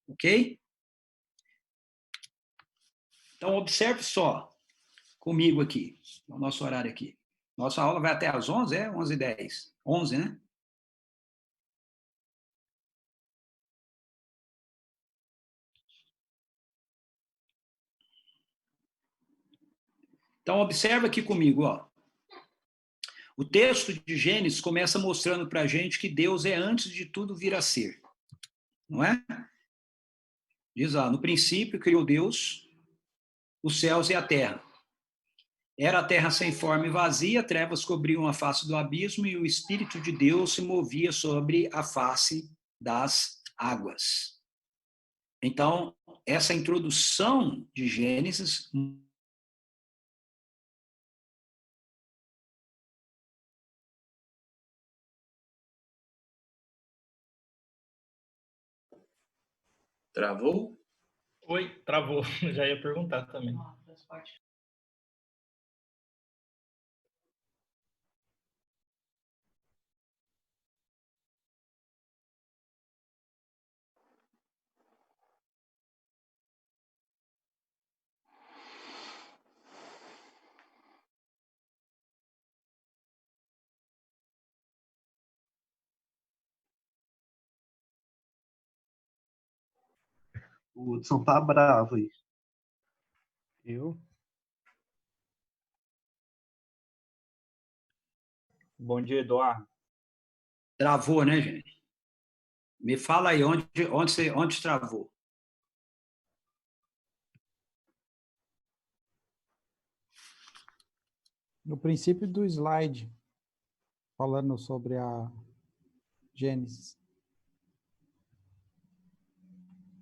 ok? Então, observe só comigo aqui, no nosso horário aqui. Nossa aula vai até às 11, 11h10. 11, né? Então, observa aqui comigo, ó. O texto de Gênesis começa mostrando para a gente que Deus é antes de tudo vir a ser, não é? Diz lá, no princípio criou Deus os céus e a terra. Era a terra sem forma e vazia, trevas cobriam a face do abismo e o Espírito de Deus se movia sobre a face das águas. Então, essa introdução de Gênesis Travou? Oi, travou. Já ia perguntar também. O Hudson tá bravo aí. Eu? Bom dia, Eduardo. travou, né, gente? Me fala aí, onde travou? No princípio do slide, falando sobre a Gênesis.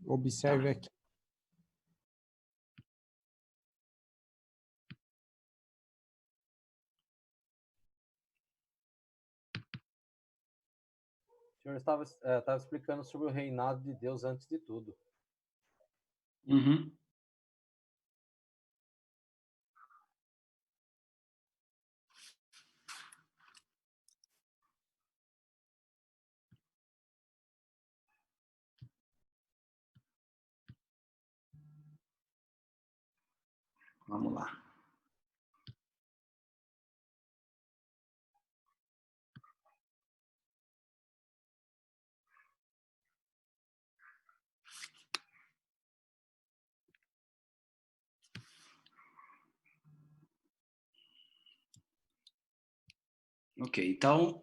Observe aqui. O senhor estava explicando sobre o reinado de Deus antes de tudo. Uhum. Vamos lá. Ok, então,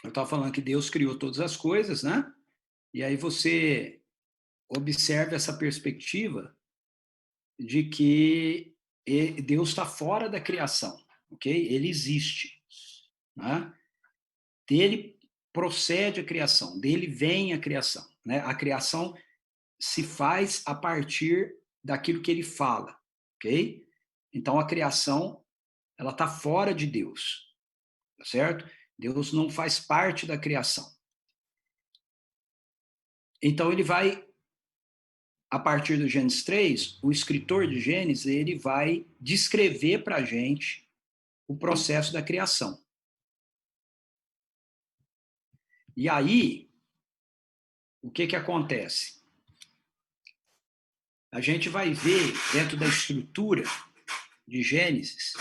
eu estava falando que Deus criou todas as coisas, né? E aí você observa essa perspectiva de que Deus está fora da criação, ok? Ele existe, né? Dele procede a criação, dele vem a criação, né? A criação se faz a partir daquilo que ele fala, ok? Então, a criação, ela está fora de Deus, tá certo? Deus não faz parte da criação. Então, ele vai, a partir do Gênesis 3, o escritor de Gênesis, ele vai descrever para a gente o processo da criação. E aí, o que acontece? A gente vai ver, dentro da estrutura de Gênesis,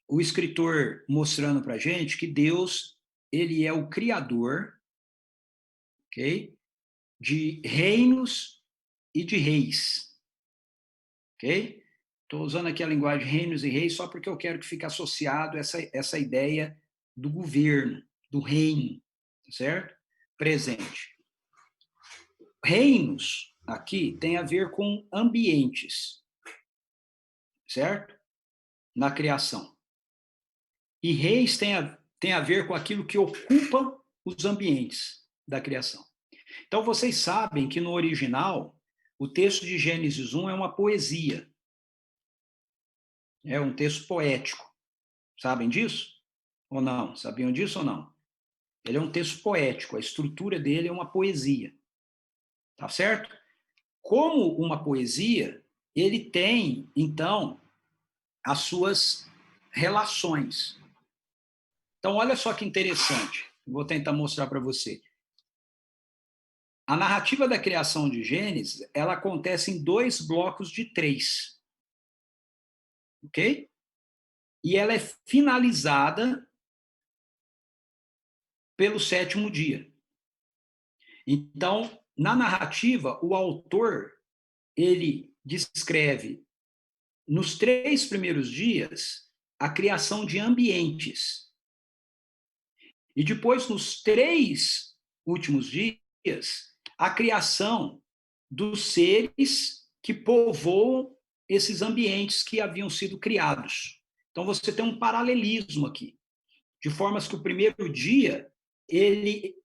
o escritor mostrando para a gente que Deus, ele é o criador ok? De reinos e de reis, ok? Estou usando aqui a linguagem reinos e reis só porque eu quero que fique associado essa ideia do governo, do reino, certo? Presente. Reinos, aqui, tem a ver com ambientes, certo? Na criação. E reis tem a ver com aquilo que ocupa os ambientes da criação. Então, vocês sabem que no original, o texto de Gênesis 1 é uma poesia. É um texto poético. Sabem disso? Ou não? Sabiam disso ou não? Ele é um texto poético, a estrutura dele é uma poesia. Tá certo? Como uma poesia, ele tem, então, as suas relações. Então, olha só que interessante. Vou tentar mostrar para você. A narrativa da criação de Gênesis, ela acontece em 2 blocos de 3. Ok? E ela é finalizada pelo 7º dia. Então, na narrativa, o autor, ele descreve, nos 3 primeiros dias, a criação de ambientes. E depois, nos 3 últimos dias, a criação dos seres que povoam esses ambientes que haviam sido criados. Então, você tem um paralelismo aqui, de formas que o primeiro dia, ele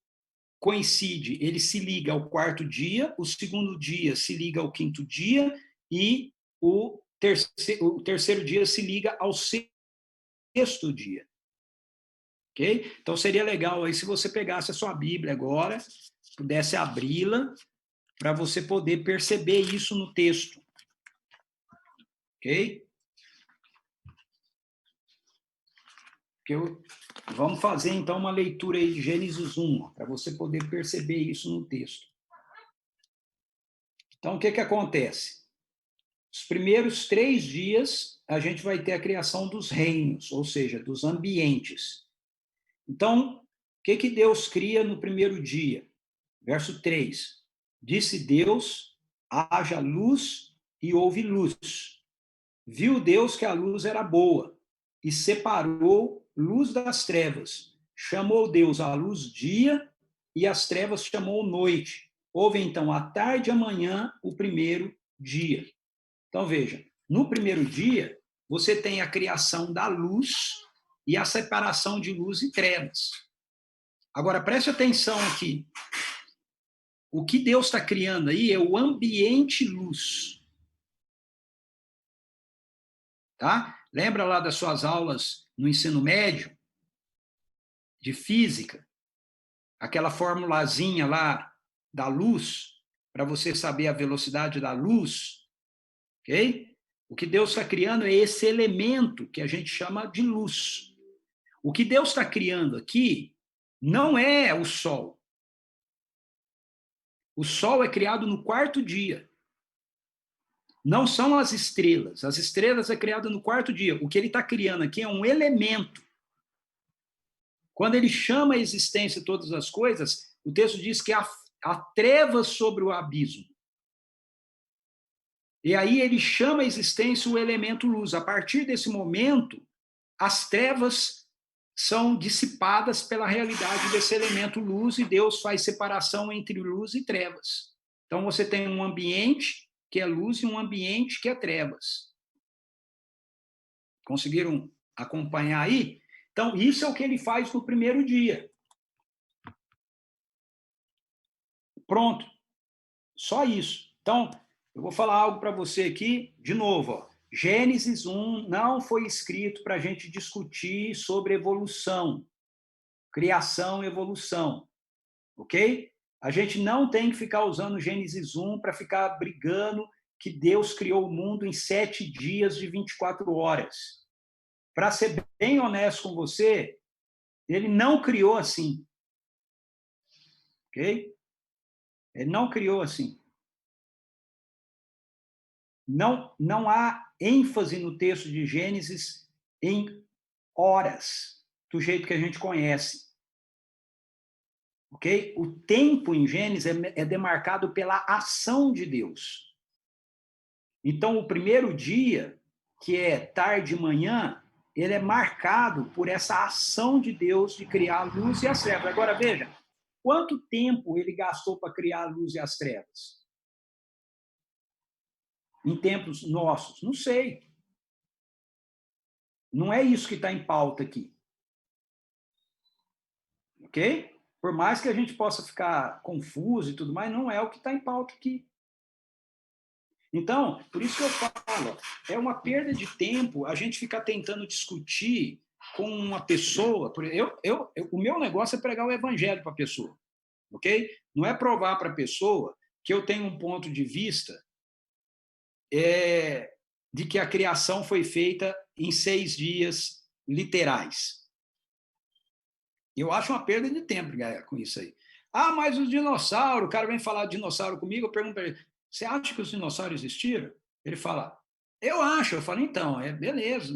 coincide, ele se liga ao 4º dia, o 2º dia se liga ao 5º dia, e o terceiro dia se liga ao 6º dia. Ok? Então, seria legal aí se você pegasse a sua Bíblia agora, pudesse abri-la, para você poder perceber isso no texto. Ok? Vamos fazer, então, uma leitura aí de Gênesis 1, para você poder perceber isso no texto. Então, o que acontece? Os primeiros 3 dias, a gente vai ter a criação dos reinos, ou seja, dos ambientes. Então, o que Deus cria no primeiro dia? Verso 3. Disse Deus, haja luz, e houve luz. Viu Deus que a luz era boa, e separou luz das trevas. Chamou Deus a luz dia, e as trevas chamou noite. Houve, então, a tarde e a manhã, o primeiro dia. Então, veja, no primeiro dia, você tem a criação da luz e a separação de luz e trevas. Agora, preste atenção aqui. O que Deus está criando aí é o ambiente luz. Tá? Lembra lá das suas aulas no ensino médio? De física? Aquela formulazinha lá da luz, para você saber a velocidade da luz. Ok? O que Deus está criando é esse elemento que a gente chama de luz. O que Deus está criando aqui não é o Sol. O Sol é criado no 4º dia. Não são as estrelas. As estrelas é criado no 4º dia. O que ele está criando aqui é um elemento. Quando ele chama a existência todas as coisas, o texto diz que há trevas sobre o abismo. E aí ele chama a existência o elemento luz. A partir desse momento, as trevas são dissipadas pela realidade desse elemento luz e Deus faz separação entre luz e trevas. Então você tem um ambiente que é luz e um ambiente que é trevas. Conseguiram acompanhar aí? Então, isso é o que ele faz no primeiro dia. Pronto. Só isso. Então, eu vou falar algo para você aqui, de novo. Ó. Gênesis 1 não foi escrito para a gente discutir sobre evolução, criação e evolução. Ok? A gente não tem que ficar usando Gênesis 1 para ficar brigando que Deus criou o mundo em 7 dias de 24 horas. Para ser bem honesto com você, ele não criou assim. Ok? Ele não criou assim. Não há ênfase no texto de Gênesis em horas, do jeito que a gente conhece. ok? O tempo em Gênesis é demarcado pela ação de Deus. Então, o primeiro dia, que é tarde e manhã, ele é marcado por essa ação de Deus de criar a luz e as trevas. Agora, veja, quanto tempo ele gastou para criar a luz e as trevas? Em tempos nossos? Não sei. Não é isso que está em pauta aqui. Ok? Por mais que a gente possa ficar confuso e tudo mais, não é o que está em pauta aqui. Então, por isso que eu falo, é uma perda de tempo a gente ficar tentando discutir com uma pessoa. O meu negócio é pregar o evangelho para a pessoa, ok? Não é provar para a pessoa que eu tenho um ponto de vista de que a criação foi feita em 6 dias literais. Eu acho uma perda de tempo, galera, com isso aí. Ah, mas os dinossauros, o cara vem falar de dinossauro comigo, eu pergunto para ele, você acha que os dinossauros existiram? Ele fala, eu acho. Eu falo, então, beleza,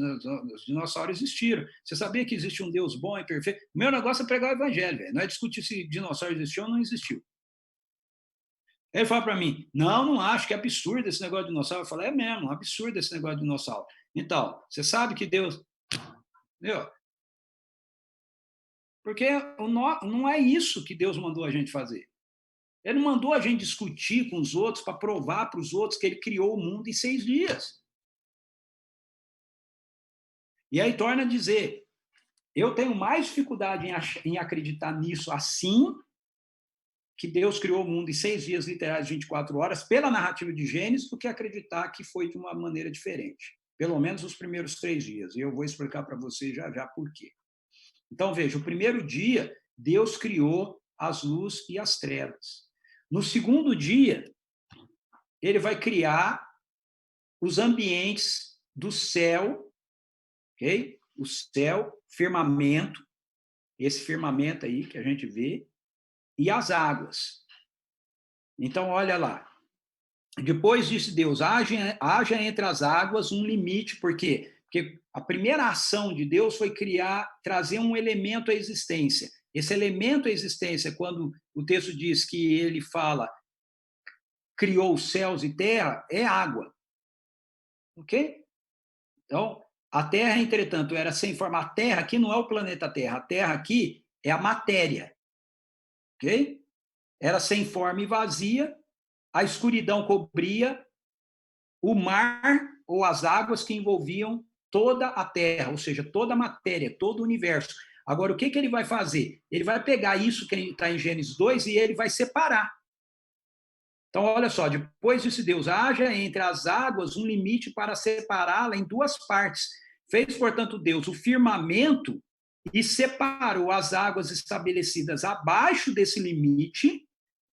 os dinossauros existiram. Você sabia que existe um Deus bom e perfeito? O meu negócio é pregar o evangelho, véio. Não é discutir se dinossauro existiu ou não existiu. Ele fala para mim, não acho, que é absurdo esse negócio de dinossauro. Eu falo, é mesmo, absurdo esse negócio de dinossauro. Então, você sabe que Deus... Entendeu? Porque não é isso que Deus mandou a gente fazer. Ele mandou a gente discutir com os outros para provar para os outros que ele criou o mundo em 6 dias. E aí torna a dizer, eu tenho mais dificuldade em acreditar nisso assim, que Deus criou o mundo em 6 dias literais, 24 horas, pela narrativa de Gênesis, do que acreditar que foi de uma maneira diferente. Pelo menos os primeiros 3 dias. E eu vou explicar para vocês já por quê. Então, veja, o primeiro dia, Deus criou as luzes e as trevas. No segundo dia, ele vai criar os ambientes do céu, ok? O céu, firmamento, esse firmamento aí que a gente vê, e as águas. Então, olha lá. Depois disse Deus, haja entre as águas um limite, por quê? Porque a primeira ação de Deus foi trazer um elemento à existência. Esse elemento à existência, quando o texto diz que ele fala, criou os céus e terra, é água. Ok? Então, a Terra, entretanto, era sem forma. A Terra aqui não é o planeta Terra. A Terra aqui é a matéria. Ok? Era sem forma e vazia. A escuridão cobria o mar ou as águas que envolviam toda a Terra, ou seja, toda a matéria, todo o universo. Agora, o que ele vai fazer? Ele vai pegar isso que está em Gênesis 2 e ele vai separar. Então, olha só, depois disse Deus, haja entre as águas um limite para separá-la em 2 partes. Fez, portanto, Deus o firmamento e separou as águas estabelecidas abaixo desse limite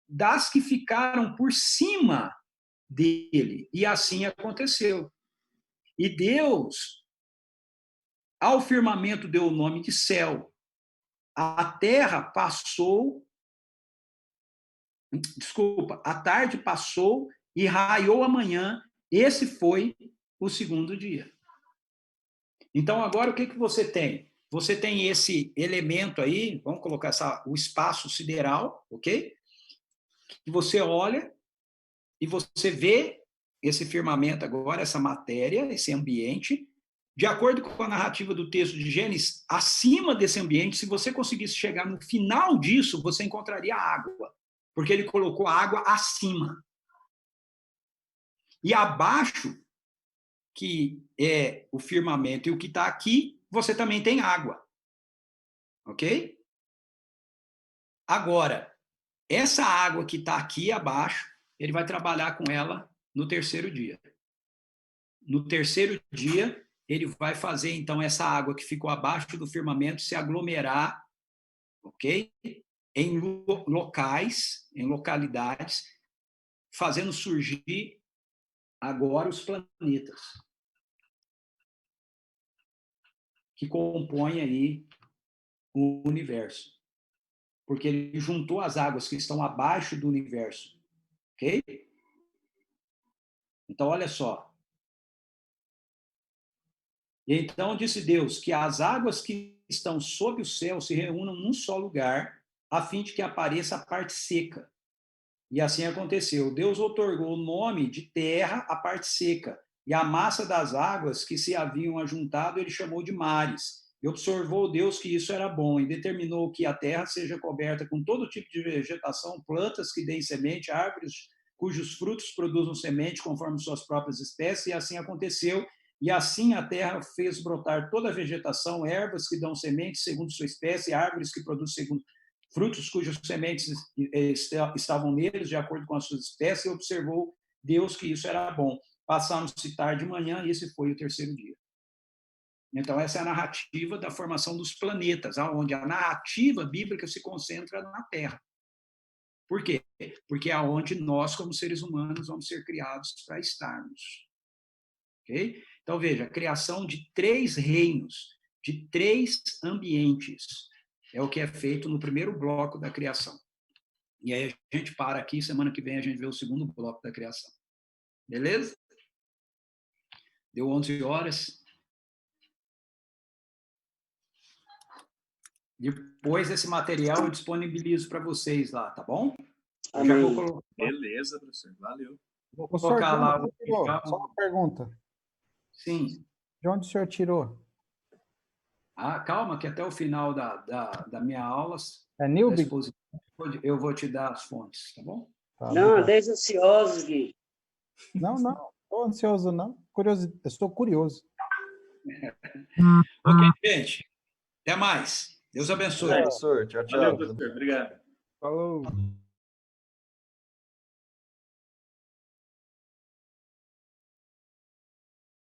das que ficaram por cima dele. E assim aconteceu. E Deus, ao firmamento, deu o nome de céu. A terra passou... Desculpa, a tarde passou e raiou a manhã. Esse foi o segundo dia. Então, agora o que você tem? Você tem esse elemento aí, vamos colocar o espaço sideral, ok? Que você olha e você vê esse firmamento agora, essa matéria, esse ambiente. De acordo com a narrativa do texto de Gênesis, acima desse ambiente, se você conseguisse chegar no final disso, você encontraria água. Porque ele colocou a água acima. E abaixo, que é o firmamento e o que está aqui, você também tem água. Ok? Agora, essa água que está aqui abaixo, ele vai trabalhar com ela no terceiro dia. No terceiro dia, ele vai fazer, então, essa água que ficou abaixo do firmamento se aglomerar, ok? Em locais, em localidades, fazendo surgir agora os planetas que compõem aí o universo. Porque ele juntou as águas que estão abaixo do universo. Ok? Então, olha só. E então disse Deus que as águas que estão sob o céu se reúnam num só lugar a fim de que apareça a parte seca. E assim aconteceu. Deus outorgou o nome de terra à parte seca, e a massa das águas que se haviam ajuntado ele chamou de mares. E observou Deus que isso era bom, e determinou que a terra seja coberta com todo tipo de vegetação, plantas que deem semente, árvores cujos frutos produzam semente conforme suas próprias espécies, e assim aconteceu. E assim a terra fez brotar toda a vegetação, ervas que dão semente segundo sua espécie, árvores que produzem segundo frutos cujas sementes estavam neles, de acordo com as suas espécies, e observou Deus que isso era bom. Passamos-se tarde de manhã, e esse foi o terceiro dia. Então, essa é a narrativa da formação dos planetas, onde a narrativa bíblica se concentra na Terra. Por quê? Porque é onde nós, como seres humanos, vamos ser criados para estarmos. Okay? Então, veja, a criação de 3 reinos, de 3 ambientes, é o que é feito no primeiro bloco da criação. E aí a gente para aqui, semana que vem a gente vê o segundo bloco da criação. Beleza? Deu 11 horas. Depois esse material eu disponibilizo para vocês lá, tá bom? Eu já vou colocar. Beleza, professor. Valeu. Vou colocar lá. Só uma pergunta. Sim. De onde o senhor tirou? Ah, calma, que até o final da minha aula, É Nilbe? eu vou te dar as fontes, tá bom? Tá, não, deixa ansiosos, Gui. Não, estou ansioso, não. Curioso, eu estou curioso. Ok, gente. Até mais. Deus abençoe. Professor, tchau, tchau. Valeu, professor. Obrigado. Falou.